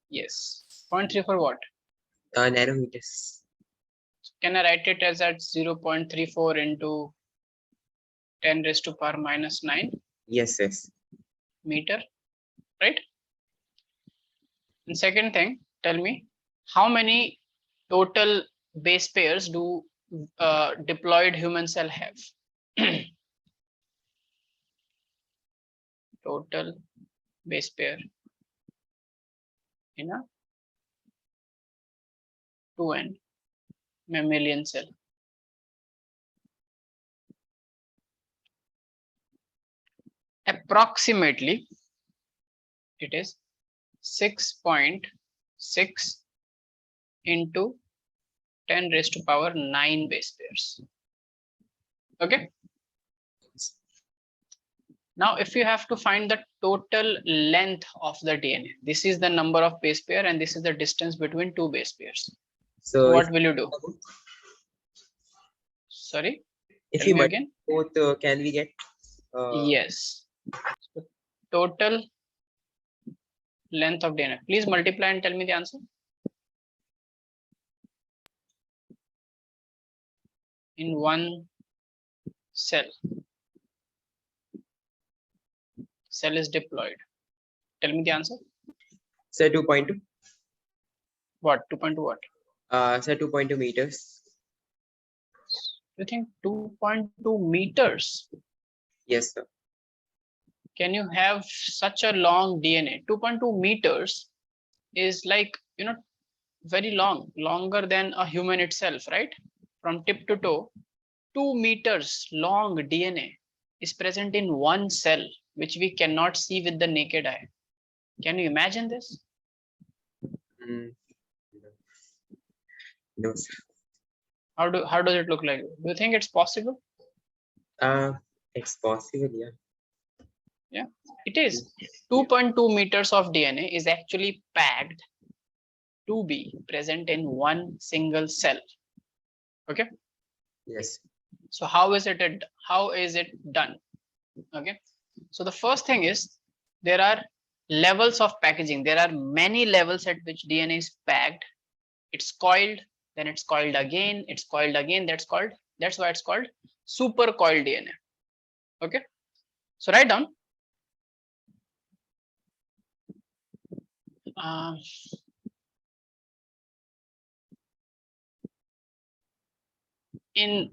Yes. 0.34 what? Nanometers. Can I write it as at 0.34 into 10 raised to power minus 9 Yes. Yes. meter, right? And second thing, tell me how many total base pairs do diploid human cell have? Total base pair in a 2N mammalian cell. Approximately, it is 6.6 into 10 raised to power 9 base pairs. Okay. Now, if you have to find the total length of the DNA, this is the number of base pair and this is the distance between two base pairs. So what will you do? Sorry, if tell you me again. both, can we get? Yes. So total length of DNA. Please multiply and tell me the answer. In one cell is diploid. Tell me the answer. Say 2.2. What? 2.2 what? Say 2.2 meters. You think 2.2 meters? Yes, sir. Can you have such a long DNA? 2.2 meters is like, very long, longer than a human itself, right? From tip to toe, 2 meters long DNA is present in one cell, which we cannot see with the naked eye. Can you imagine this? Mm. No, sir. How does it look like? Do you think it's possible? It's possible, yeah. Yeah, it is. 2.2 meters of DNA is actually packed to be present in one single cell. Okay. Yes. So how is it done? Okay. So the first thing is there are levels of packaging. There are many levels at which DNA is packed. It's coiled, then it's coiled again, it's coiled again. That's why it's called super coiled DNA. Okay, so write down. In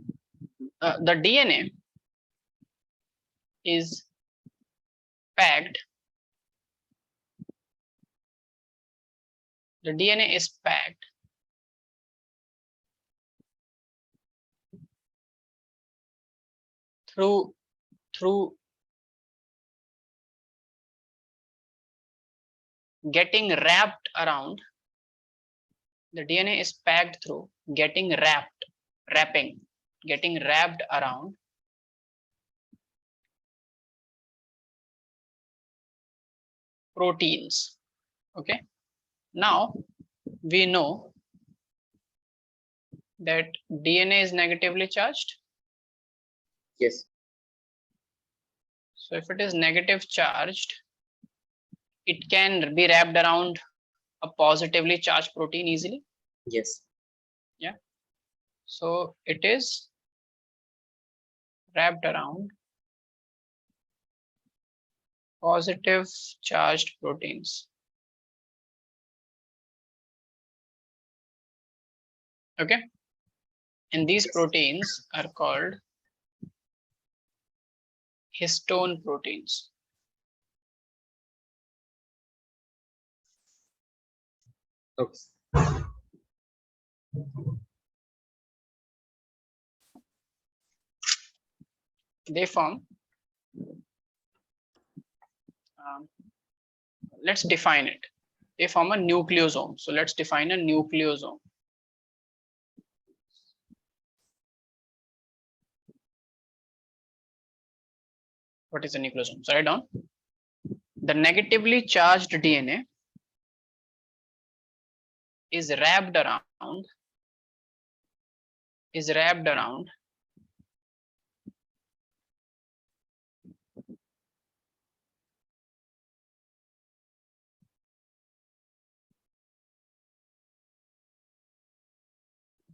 the DNA is packed. The DNA is packed through getting wrapped around. The DNA is packed through getting getting wrapped around proteins. Okay, now we know that DNA is negatively charged. Yes. So if it is negative charged, it can be wrapped around a positively charged protein easily. Yes. Yeah. So it is wrapped around positive charged proteins. Okay. And these proteins are called histone proteins. Okay. They form, let's define it. They form a nucleosome. So let's define a nucleosome. What is a nucleosome? So write down. The negatively charged DNA is wrapped around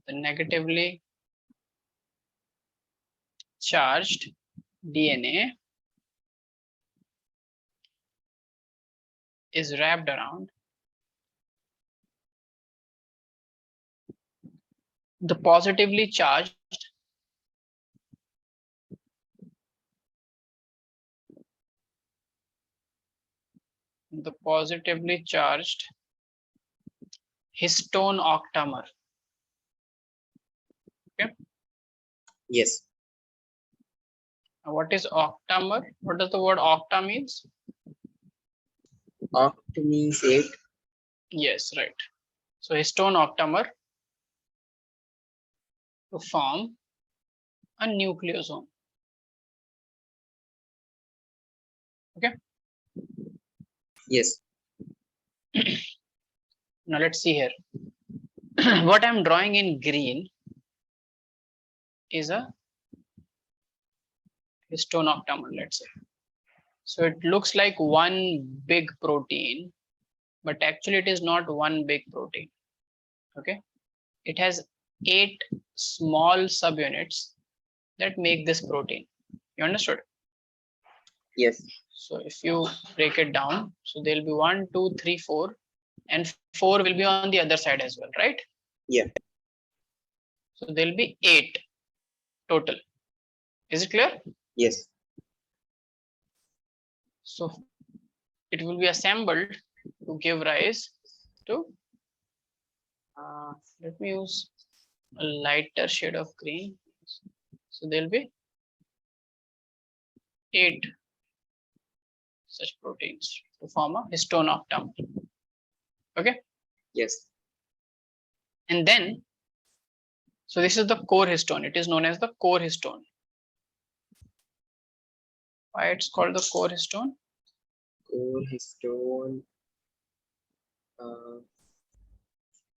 the negatively charged DNA is wrapped around the positively charged histone octamer. Okay. Yes. Now what is octamer? What does the word octa means? Oct means 8. Yes, right. So histone octamer to form a nucleosome. Okay. Yes. Now let's see here. What I'm drawing in green is a histone octamer, let's say. So it looks like one big protein, but actually it is not one big protein. Okay. It has 8 small subunits that make this protein. You understood? Yes. So if you break it down, so there'll be 1, 2, 3, 4, and 4 will be on the other side as well, right? Yeah. So there'll be 8 total. Is it clear? Yes. So it will be assembled to give rise to, let me use a lighter shade of green. So there'll be 8 such proteins to form a histone octamer. Okay. Yes. And then, so this is the core histone. It is known as the core histone. Why it's called the core histone? Core histone.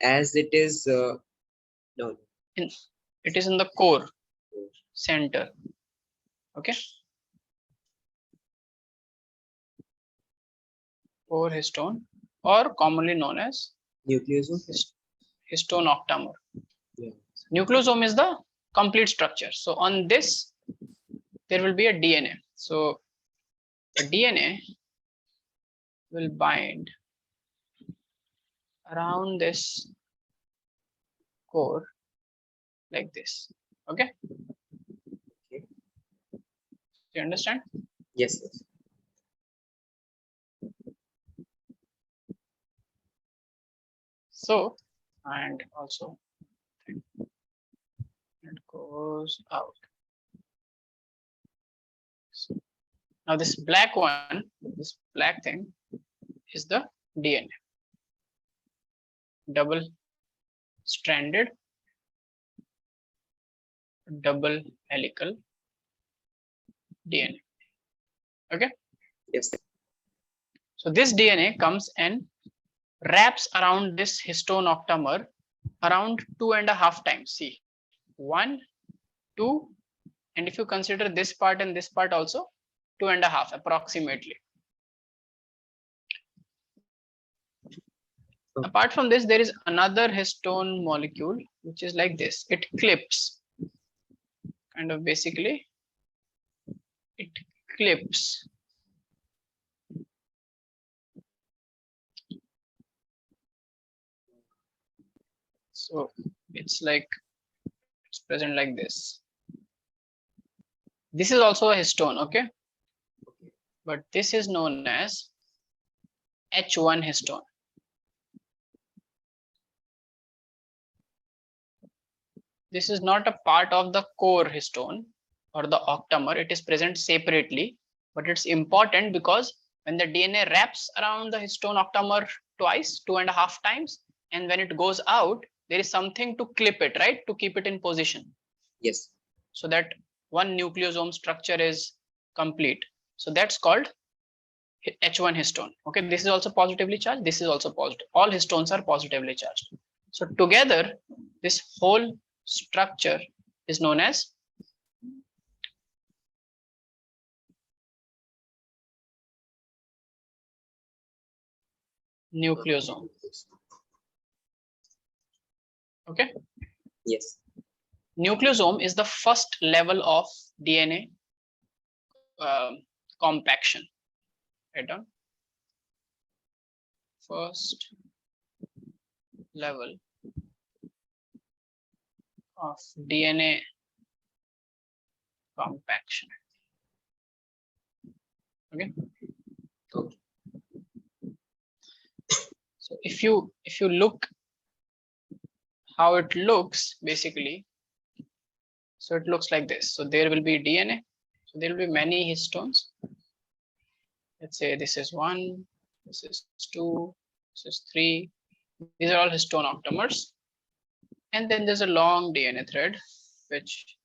As it is no. It is in the core center. Okay. 4 histone, or commonly known as Nucleosome. histone octamer. Yeah. Nucleosome is the complete structure. So on this, there will be a DNA. So the DNA will bind around this core like this. Okay. Okay. You understand? Yes. Yes. So, and also it goes out. So, now this black one, this black thing is the DNA. Double stranded, double helical DNA. Okay. Yes. So this DNA comes and wraps around this histone octamer around 2.5 times. See, 1, 2, and if you consider this part and this part also, 2.5 approximately. Okay. Apart from this, there is another histone molecule which is like this. It clips, kind of basically, it clips. So it's like, it's present like this. This is also a histone, okay? But this is known as H1 histone. This is not a part of the core histone or the octamer. It is present separately, but it's important because when the DNA wraps around the histone octamer twice, 2.5 times, and when it goes out, there is something to clip it, right? To keep it in position. Yes. So that one nucleosome structure is complete. So that's called H1 histone. Okay, this is also positively charged. This is also positive. All histones are positively charged. So together, this whole structure is known as nucleosome. Okay. Yes. Nucleosome is the first level of DNA compaction. Write down. First level of DNA compaction. Okay. Okay. So if you look how it looks basically, so it looks like this. So there will be DNA. So there will be many histones. Let's say this is 1, this is 2, this is 3. These are all histone octamers. And then there's a long DNA thread which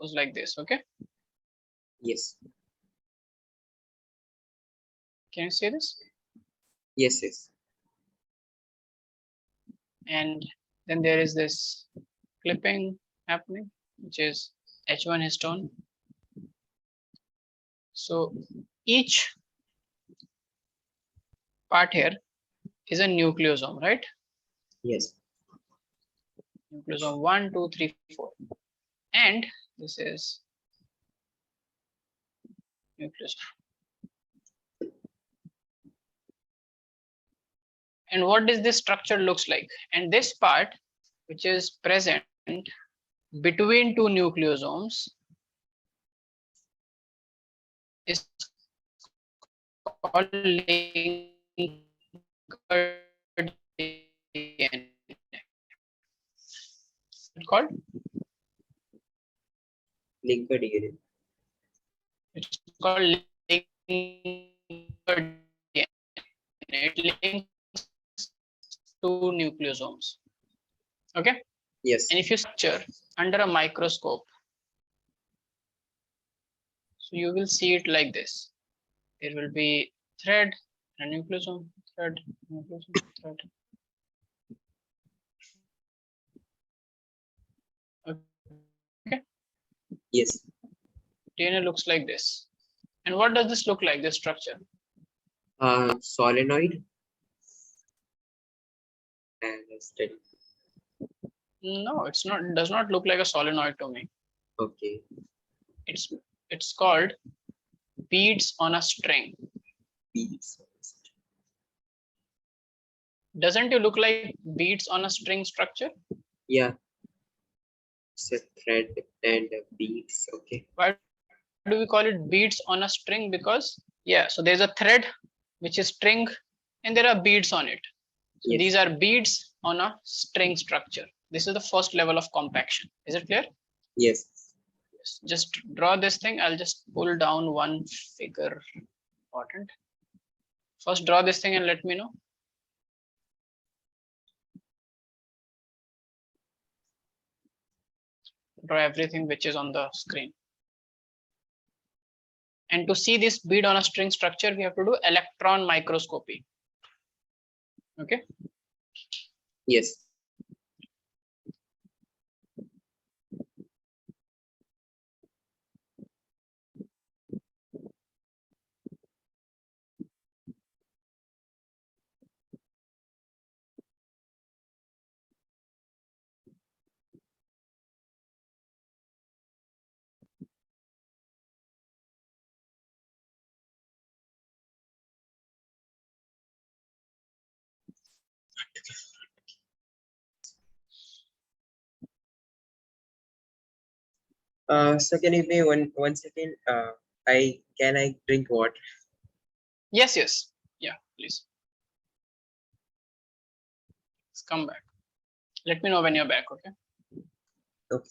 goes like this. Okay. Yes. Can you see this? Yes. Yes. And then there is this clipping happening, which is H1 histone. So each part here is a nucleosome, right? Yes. Nucleosome 1, 2, 3, 4. And this is nucleosome. And what does this structure looks like? And this part, which is present between two nucleosomes, is called linker DNA. It's called? Linker DNA. It's called linker DNA. It links two nucleosomes. Okay. Yes. And if you structure under a microscope, so you will see it like this. There will be thread, a nucleosome, thread, nucleosome, thread. Okay. Yes. DNA looks like this. And what does this look like, this structure? Solenoid and steady. No, it's not. It does not look like a solenoid to me. Okay. It's called beads on a string. Beads. Doesn't it look like beads on a string structure? Yeah. It's a thread and beads. Okay. Why do we call it beads on a string? Because yeah, so there's a thread which is string and there are beads on it. So Yes. these are beads on a string structure. This is the first level of compaction. Is it clear? Yes. Yes. Just draw this thing. I'll just pull down one figure. Important. First draw this thing and let me know. Draw everything which is on the screen. And to see this bead on a string structure, we have to do electron microscopy. Okay. Yes. So can you give me one second? Can I drink water? Yes, yes. Yeah, please. Let's come back. Let me know when you're back, okay? Okay.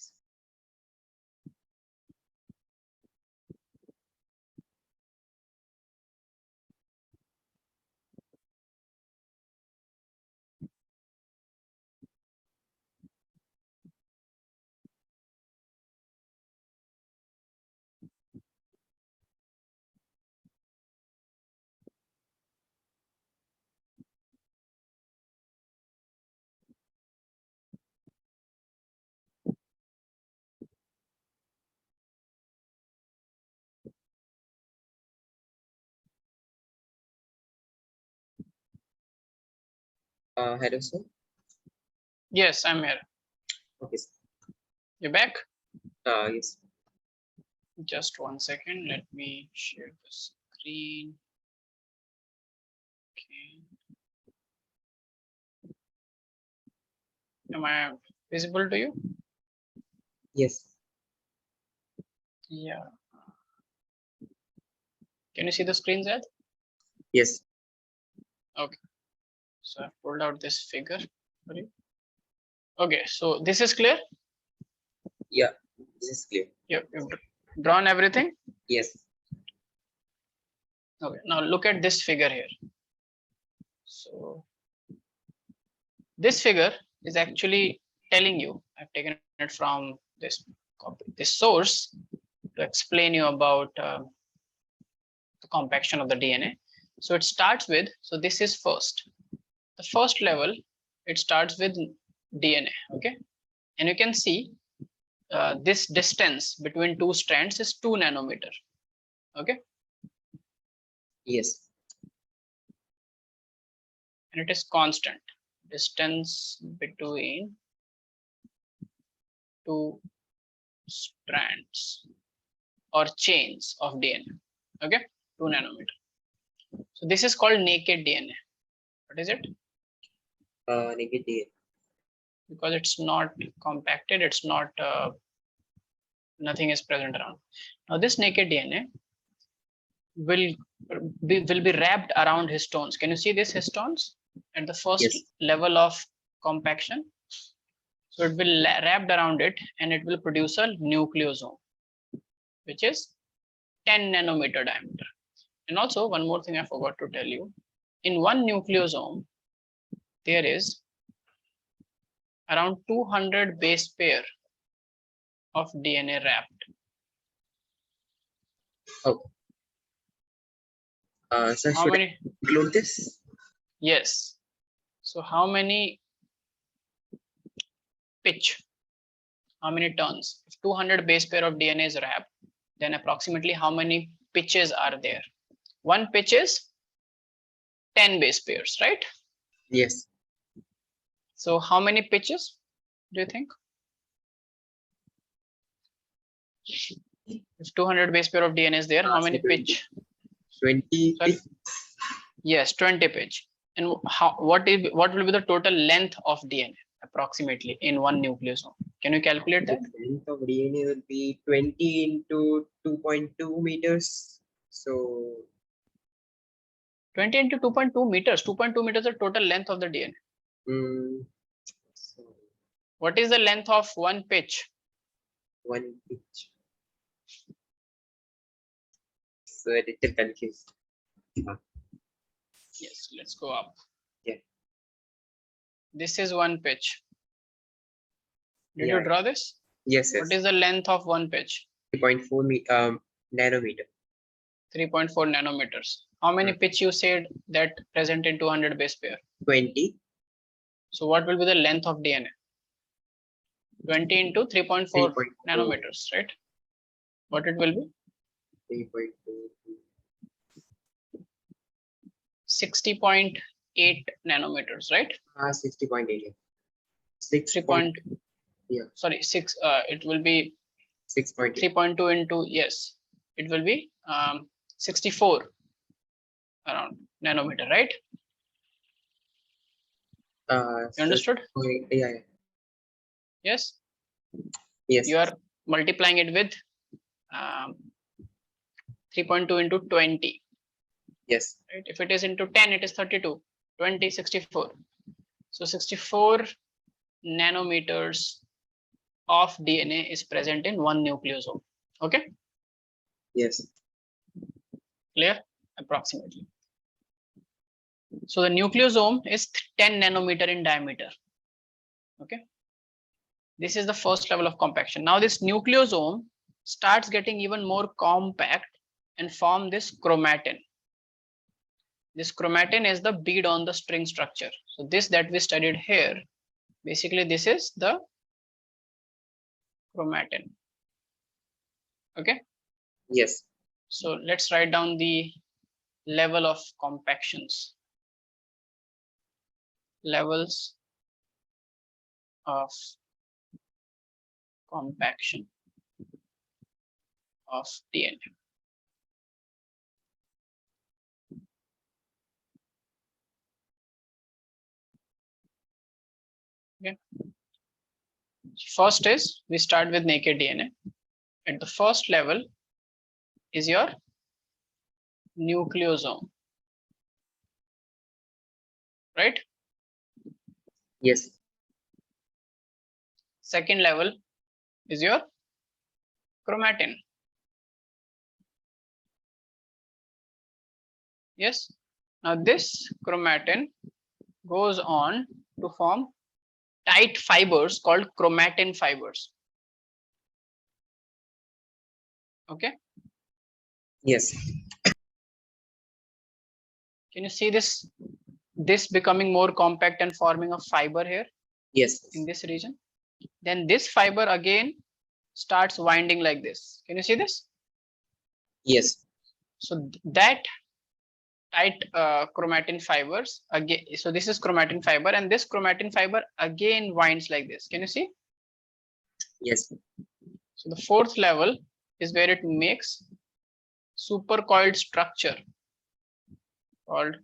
Hello, sir. Yes, I'm here. Okay. Sir. You're back? Yes. Just 1 second. Let me share the screen. Okay. Am I visible to you? Yes. Yeah. Can you see the screen, Zed? Yes. Okay. So I've pulled out this figure for you. Okay, so this is clear? Yeah. This is clear. You've drawn everything? Yes. Okay, now look at this figure here. So this figure is actually telling you, I've taken it from this source to explain you about the compaction of the DNA. So it starts with, so this is first. The first level, it starts with DNA, okay? And you can see this distance between two strands is 2 nanometer, okay? Yes. And it is constant. Distance between two strands or chains of DNA, okay? 2 nanometer. So this is called naked DNA. What is it? Negative. Because it's not compacted, it's not nothing is present around. Now this naked DNA will be wrapped around histones. Can you see these histones at the first Yes. level of compaction? So it will wrapped around it and it will produce a nucleosome, which is 10 nanometer diameter. And also one more thing I forgot to tell you. In one nucleosome, there is around 200 base pair of DNA wrapped. Okay. So How should I many? include this? Yes. So how many pitch? How many turns? If 200 base pair of DNA is wrapped, then approximately how many pitches are there? One pitch is 10 base pairs, right? Yes. So how many pitches do you think? If 200 base pair of DNA is there, how many 20. pitch? 20 Sorry? pitch. Yes, 20 pitch. And what will be the total length of DNA approximately in one nucleosome? Can you calculate that? The length of DNA will be 20 into 2.2 meters. So 20 into 2.2 meters. 2.2 meters is the total length of the DNA. so What is the length of one pitch? 1 pitch. So a little confused. Yes, let's go up. Yeah. This is one pitch. Did Yeah. you draw this? Yes, yes. What is the length of one pitch? 3.4 nanometer. 3.4 nanometers. How many pitch you said that present in 200 base pair? 20. So what will be the length of DNA? 20 into 3.4 3.4. nanometers, right? What it will be? 3.2. 60.8 nanometers, right? 60.8. 6. 3 point, yeah. Sorry, 6. It will be 6.8. 3.2 into, yes, it will be 64 around nanometer, right? You understood? Yeah. Yes. Yes. You are multiplying it with 3.2 into 20. Yes. Right? If it is into 10, it is 32. 20, 64. So 64 nanometers of DNA is present in one nucleosome. Okay. Yes. Clear? Approximately. So the nucleosome is 10 nanometer in diameter. Okay. This is the first level of compaction. Now this nucleosome starts getting even more compact and form this chromatin. This chromatin is the bead on the string structure. So this that we studied here, basically this is the chromatin. Okay. Yes. So let's write down the level of compactions. Levels of compaction of DNA. Okay. First is we start with naked DNA. At the first level is your nucleosome, right? Yes. Second level is your chromatin. Yes. Now this chromatin goes on to form tight fibers called chromatin fibers. Okay. Yes. Can you see this becoming more compact and forming a fiber here? Yes. In this region? Then this fiber again starts winding like this. Can you see this? Yes. So that tight chromatin fibers again. So this is chromatin fiber, and this chromatin fiber again winds like this. Can you see? Yes. So the fourth level is where it makes supercoiled structure called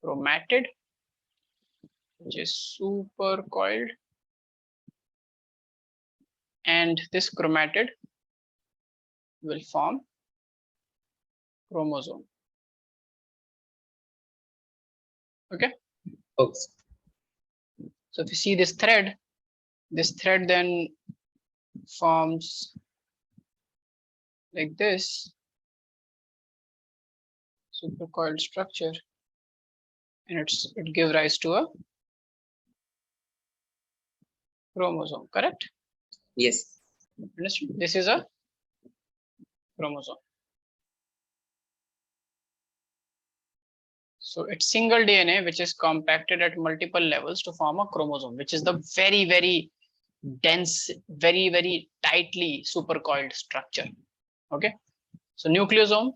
chromatid, which is supercoiled, and this chromatid will form chromosome. Okay. Okay. So if you see this thread then forms like this supercoiled structure, and it gives rise to a chromosome. Correct? Yes. Understood? This is a chromosome. So it's single DNA which is compacted at multiple levels to form a chromosome, which is the very, very dense, very, very tightly supercoiled structure. Okay. So nucleosome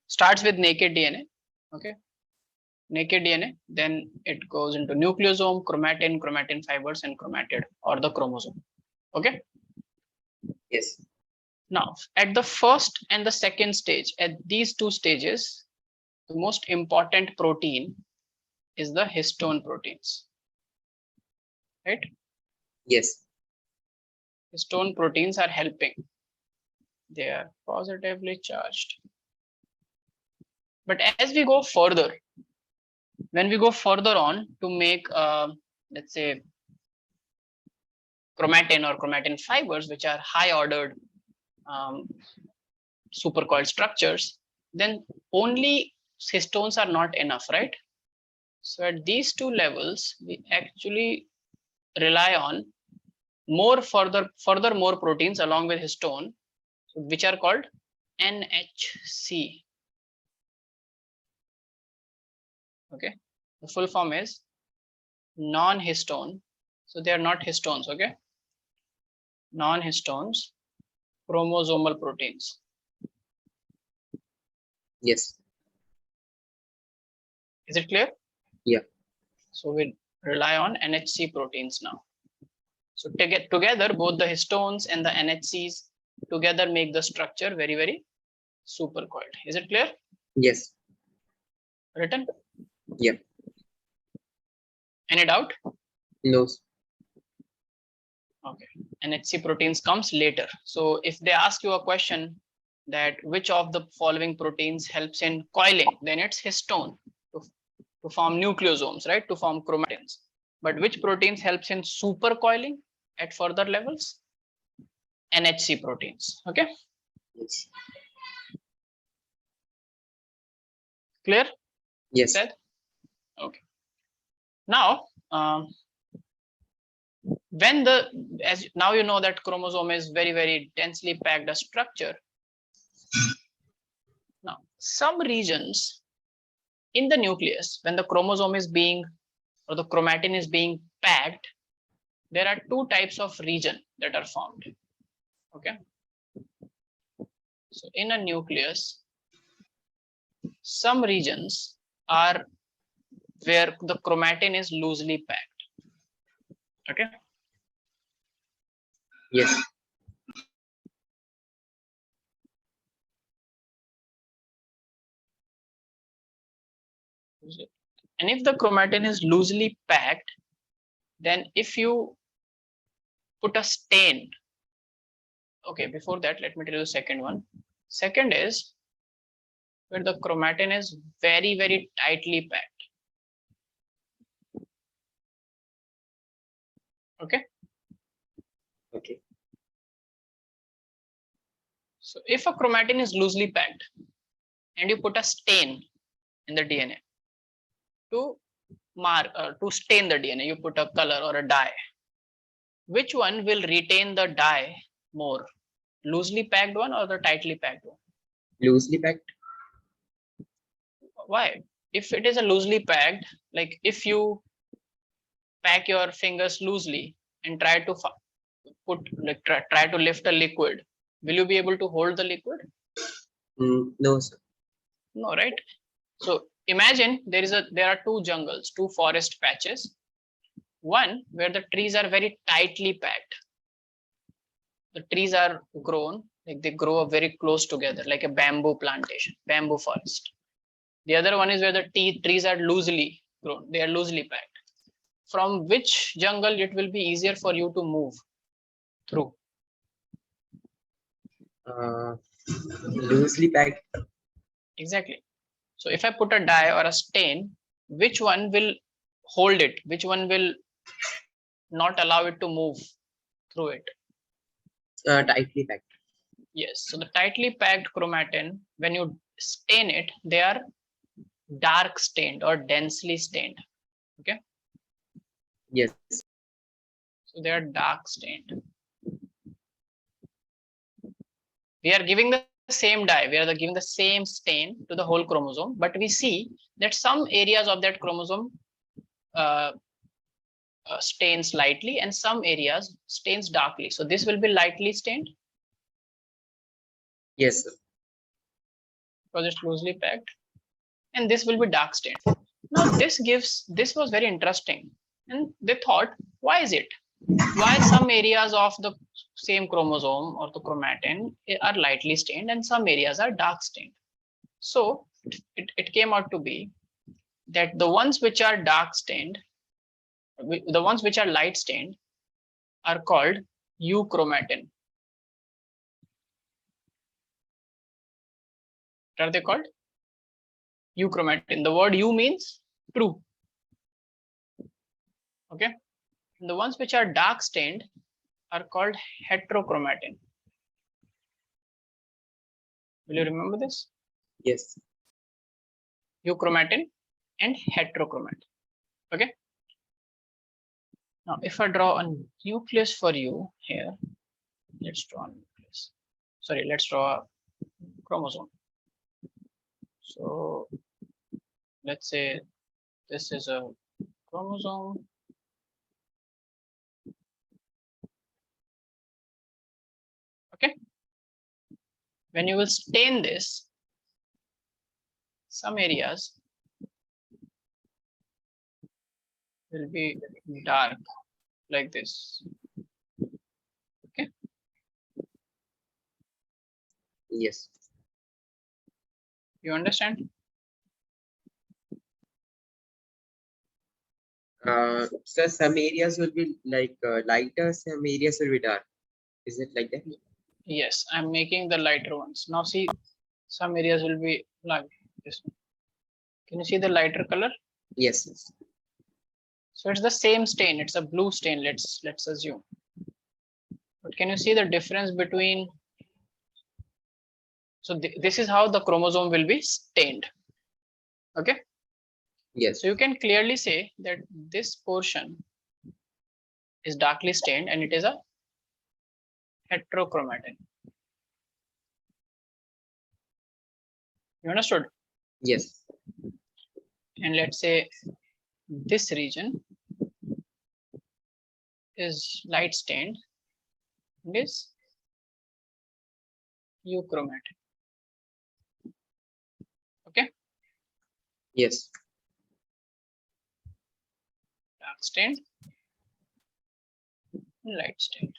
starts with naked DNA. Okay. naked DNA, then it goes into nucleosome, chromatin, chromatin fibers, and chromatid or the chromosome. Okay. Yes. Now, at the first and the second stage, at these two stages, the most important protein is the histone proteins. Right? Yes. Histone proteins are helping. They are positively charged. But as we go further, when we go further on to make, let's say, chromatin or chromatin fibers, which are high ordered supercoiled structures, then only histones are not enough, right? So at these two levels, we actually rely on further more proteins along with histone, which are called NHC. Okay, the full form is non-histone. So they are not histones. Okay, non-histones, chromosomal proteins. Yes. Is it clear? Yeah. So we rely on NHC proteins now. So together, both the histones and the NHCs together make the structure very, very supercoiled. Is it clear? Yes. Written? Yeah. Any doubt? No. Okay. NHC proteins comes later. So if they ask you a question that which of the following proteins helps in coiling, then it's histone to form nucleosomes, right? To form chromatins. But which proteins helps in supercoiling at further levels? NHC proteins. Okay. Yes. Clear? Yes. Said? Okay. Now, when now you know that chromosome is very, very densely packed a structure. Now, some regions in the nucleus, when the chromosome is being, or the chromatin is being packed, there are two types of region that are formed. Okay. So in a nucleus, some regions are where the chromatin is loosely packed. Okay. Yes. And if the chromatin is loosely packed, then if you put a stain, okay, before that, let me tell you the second one. Second is where the chromatin is very, very tightly packed. Okay. Okay. So if a chromatin is loosely packed and you put a stain in the DNA to stain the DNA, you put a color or a dye. Which one will retain the dye more? Loosely packed one or the tightly packed one? Loosely packed. Why? If it is a loosely packed, like if you pack your fingers loosely and try to try to lift a liquid, will you be able to hold the liquid? No, sir. No, right? So imagine there are two jungles, two forest patches. One where the trees are very tightly packed. The trees are grown, like they grow up very close together, like a bamboo plantation, bamboo forest. The other one is where the trees are loosely grown, they are loosely packed. From which jungle it will be easier for you to move through? Loosely packed. Exactly. So if I put a dye or a stain, which one will hold it? Which one will not allow it to move through it? Tightly packed. Yes. So the tightly packed chromatin, when you stain it, they are dark stained or densely stained. Okay. Yes. So they are dark stained. We are giving the same dye, we are giving the same stain to the whole chromosome, but we see that some areas of that chromosome stains lightly and some areas stains darkly. So this will be lightly stained. Yes, sir. Because it's loosely packed, and this will be dark stained. Now this was very interesting, and they thought, why is it? Why some areas of the same chromosome or the chromatin are lightly stained and some areas are dark stained? So it came out to be that the ones which are dark stained, the ones which are light stained, are called euchromatin. What are they called? Euchromatin. The word "eu" means true. Okay. And the ones which are dark stained are called heterochromatin. Will you remember this? Yes. Euchromatin and heterochromatin. Okay. Now, if I draw a nucleus for you here, let's draw a nucleus. Sorry, let's draw a chromosome. So let's say this is a chromosome. Okay. When you will stain this, some areas will be dark like this. Okay. Yes. You understand? So some areas will be like lighter, some areas will be dark. Is it like that? Yes, I'm making the lighter ones. Now see, some areas will be like this one. Can you see the lighter color? Yes. So it's the same stain. It's a blue stain. Let's assume. But can you see the difference between? So this is how the chromosome will be stained. Okay. Yes. So you can clearly say that this portion is darkly stained and it is a heterochromatin. You understood? Yes. And let's say this region is light stained and is euchromatin. Okay. Yes. Dark stained, light stained.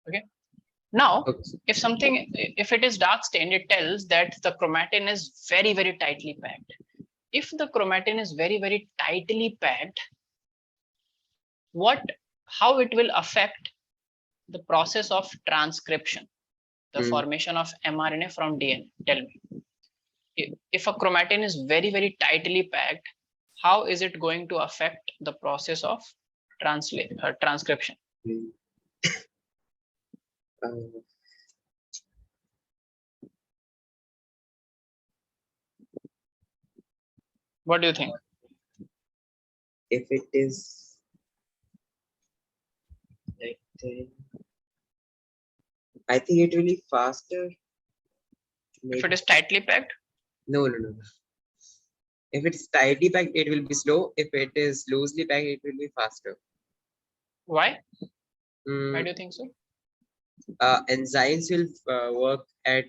Okay. Now, Okay. if it is dark stained, it tells that the chromatin is very, very tightly packed. If the chromatin is very, very tightly packed, how it will affect the process of transcription, the formation of mRNA from DNA? Tell me. If a chromatin is very, very tightly packed, how is it going to affect the process of transcription? What do you think? If it is like I think it will be faster. If it is tightly packed? No. If it's tightly packed, it will be slow. If it is loosely packed, it will be faster. Why? Why do you think so? Enzymes will work at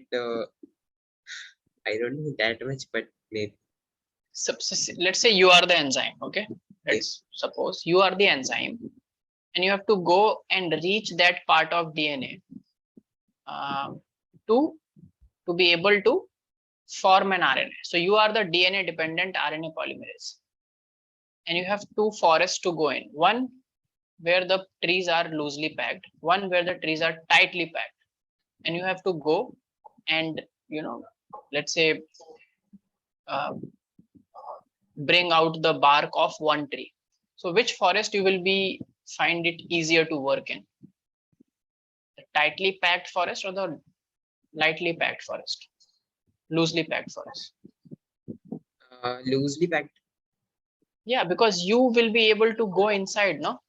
I don't know that much, but maybe. So, let's say you are the enzyme. Okay. Let's suppose you are the enzyme and you have to go and reach that part of DNA to be able to form an RNA. So you are the DNA dependent RNA polymerase and you have two forests to go in. One where the trees are loosely packed, one where the trees are tightly packed, and you have to go and, let's say bring out the bark of one tree. So which forest you will find it easier to work in? The tightly packed forest or the lightly packed forest? Loosely packed forest? Loosely packed. Yeah, because you will be able to go inside, no?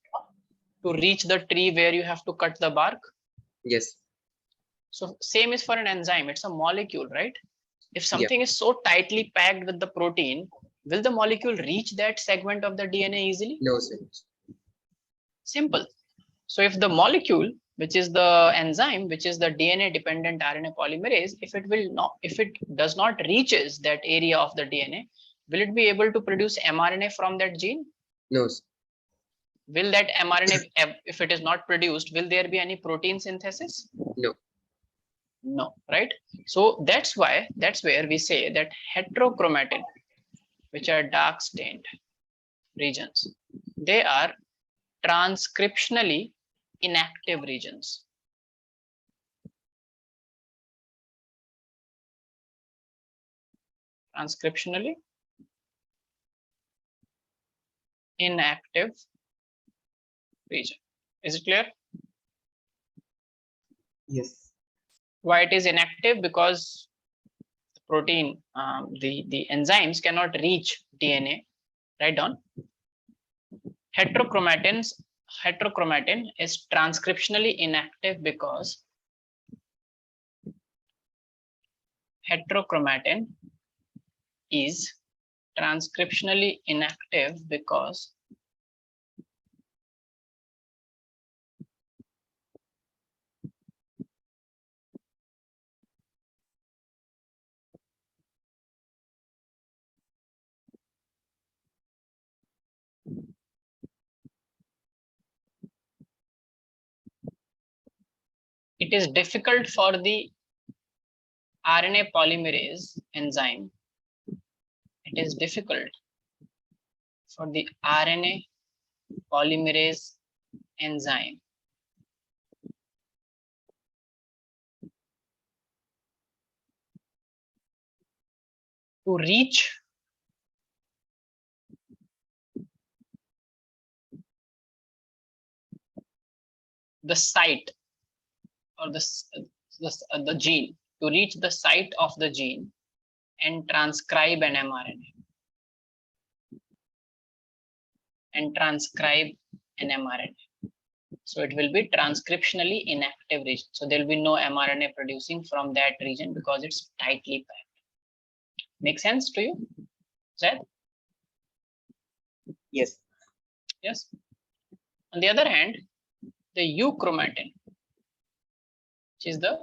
To reach the tree where you have to cut the bark. Yes. So same is for an enzyme. It's a molecule, right? If something is so tightly packed with the protein, will the molecule reach that segment of the DNA easily? No, sir. Simple. So if the molecule which is the enzyme, which is the DNA dependent RNA polymerase, if it does not reaches that area of the DNA, will it be able to produce mRNA from that gene? No, sir. Will that mRNA, if it is not produced, will there be any protein synthesis? No. No, right? So that's where we say that heterochromatin, which are dark stained regions, they are transcriptionally inactive regions. Transcriptionally inactive region. Is it clear? Yes. Why it is inactive? Because the protein, the enzymes cannot reach DNA. Right down. Heterochromatin is transcriptionally inactive because heterochromatin is transcriptionally inactive because it is difficult for the RNA polymerase enzyme. It is difficult for the RNA polymerase enzyme to reach the site or the gene, to reach the site of the gene and transcribe an mRNA. So it will be transcriptionally inactive region. So there will be no mRNA producing from that region because it's tightly packed. Make sense to you, Zed? Yes. Yes. On the other hand, the euchromatin, which is the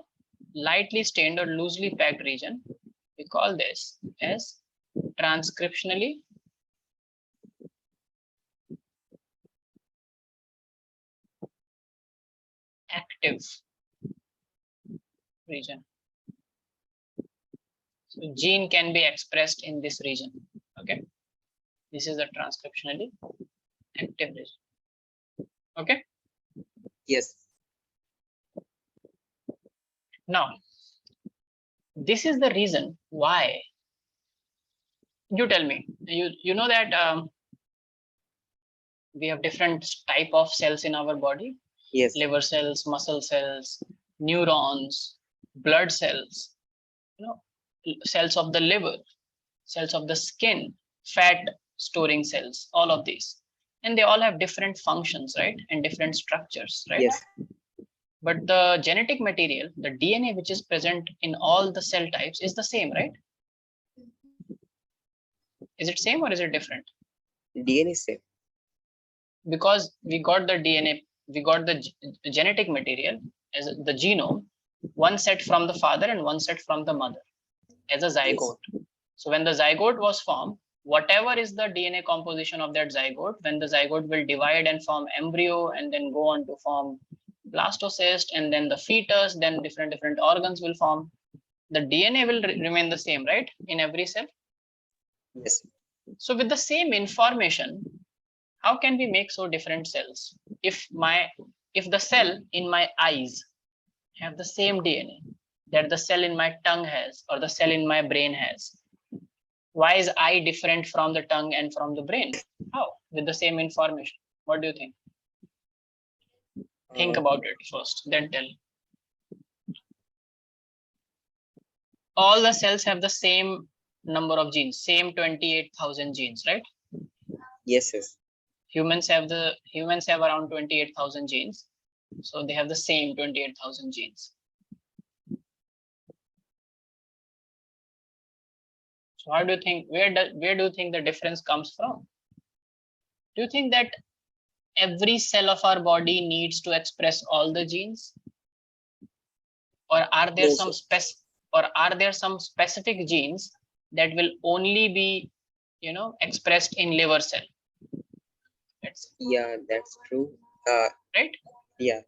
lightly stained or loosely packed region, we call this as transcriptionally active region. So gene can be expressed in this region. Okay, this is the transcriptionally active region. Okay. Yes. Now, this is the reason why. You tell me. You know that we have different type of cells in our body. Yes. Liver cells, muscle cells, neurons, blood cells. You know, cells of the liver, cells of the skin, fat storing cells, all of these. And they all have different functions, right? And different structures, right? Yes. But the genetic material, the DNA which is present in all the cell types is the same, right? Is it same or is it different? DNA is same. Because we got the DNA, we got the genetic material as the genome, one set from the father and one set from the mother as a zygote. Yes. So when the zygote was formed, whatever is the DNA composition of that zygote, when the zygote will divide and form embryo and then go on to form blastocyst and then the fetus, then different organs will form. The DNA will remain the same, right? In every cell. Yes. So with the same information, how can we make so different cells? If the cell in my eyes have the same DNA that the cell in my tongue has or the cell in my brain has, why is eye different from the tongue and from the brain? How? With the same information. What do you think? Think about it first, then tell. All the cells have the same number of genes, same 28,000 genes, right? Yes, yes. Humans have around 28,000 genes. So they have the same 28,000 genes. So how do you think, where do you think the difference comes from? Do you think that every cell of our body needs to express all the genes, or are there No, sir. some specific genes that will only be expressed in liver cell? Yeah, that's true. Right. Yeah.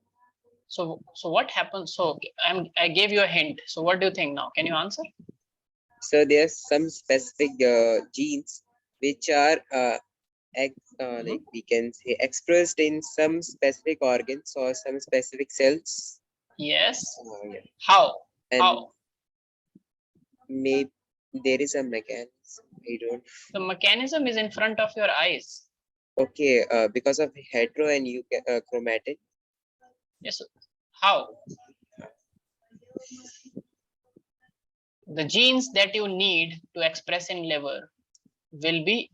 So what happens? So I gave you a hint. So what do you think now? Can you answer? So there's some specific genes which are like we can say expressed in some specific organs or some specific cells. Yes. Yeah. How? And How? maybe there is a mechanism. I don't. The mechanism is in front of your eyes. Okay, because of hetero and chromatin. Yes. How? The genes that you need to express in liver will be,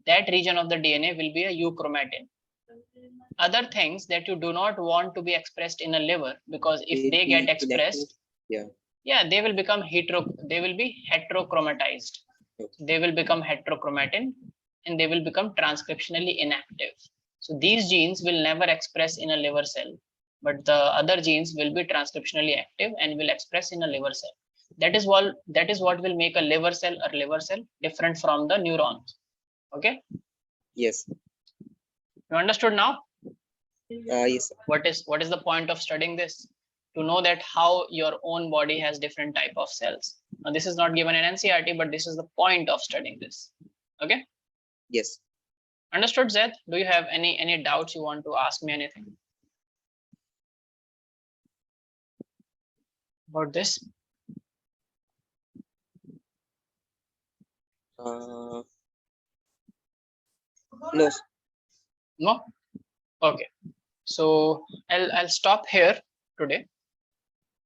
that region of the DNA will be a euchromatin. Other things that you do not want to be expressed in a liver, because if they get expressed, yeah, they will become heterochromatized. They will become heterochromatin and they will become transcriptionally inactive. So these genes will never express in a liver cell, but the other genes will be transcriptionally active and will express in a liver cell. That is what will make a liver cell different from the neurons. Okay. Yes. You understood now? Yes. What is the point of studying this? To know that how your own body has different type of cells. Now this is not given in NCERT, but this is the point of studying this. Okay. Yes. Understood, Zed? Do you have any doubts? You want to ask me anything about this? No. No. Okay. So I'll stop here today.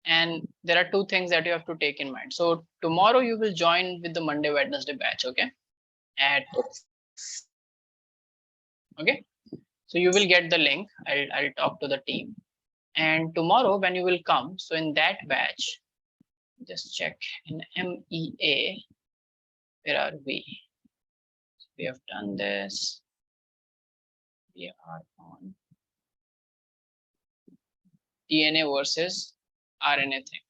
And there are two things that you have to take in mind. So tomorrow you will join with the Monday Wednesday batch. Okay. Okay. So you will get the link. I'll talk to the team. And tomorrow when you will come, so in that batch, just check in MEA, where are we? We have done this. We are on DNA versus RNA thing.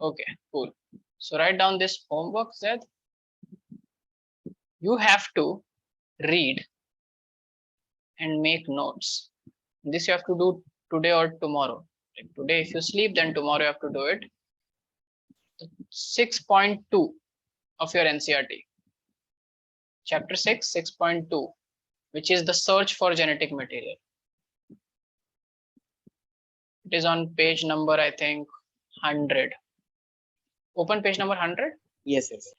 Okay, cool. So write down this homework, Zed. You have to read and make notes. This you have to do today or tomorrow. Like today, if you sleep, then tomorrow you have to do it. 6.2 of your NCERT. Chapter 6, 6.2, which is the search for genetic material. It is on page number, I think, 100. Open page number 100. Yes, yes.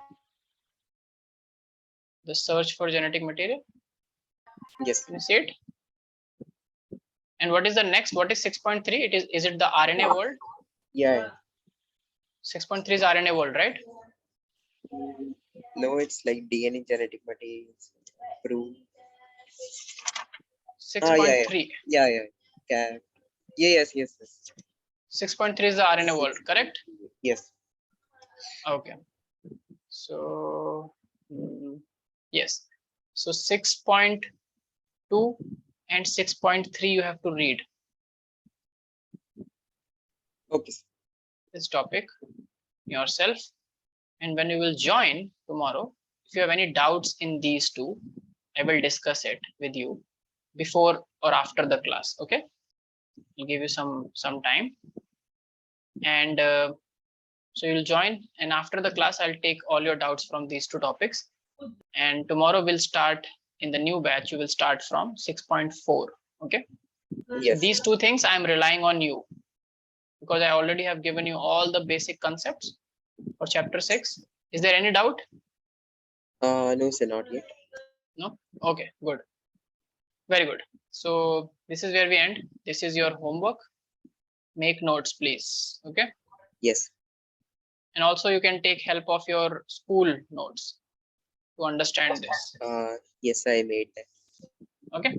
The search for genetic material. Yes. Can you see it? And what is the next? What is 6.3? Is it the RNA world? Yeah. 6.3 is RNA world, right? No, it's like DNA genetic materials. Proof. 6.3. Yeah. Yes. 6.3 is the RNA world, correct? Yes. Okay. So yes. So 6.2 and 6.3 you have to read. Okay. This topic yourself, and when you will join tomorrow, if you have any doubts in these two, I will discuss it with you before or after the class. Okay, I'll give you some time, and so you'll join, and after the class I'll take all your doubts from these two topics, and tomorrow we'll start in the new batch. You will start from 6.4. Okay. Yes. These two things I'm relying on you, because I already have given you all the basic concepts for chapter 6. Is there any doubt? No, sir, not yet. No? Okay, good. Very good. So this is where we end. This is your homework. Make notes, please. Okay. Yes. And also you can take help of your school notes to understand this. Yes, I made that. Okay.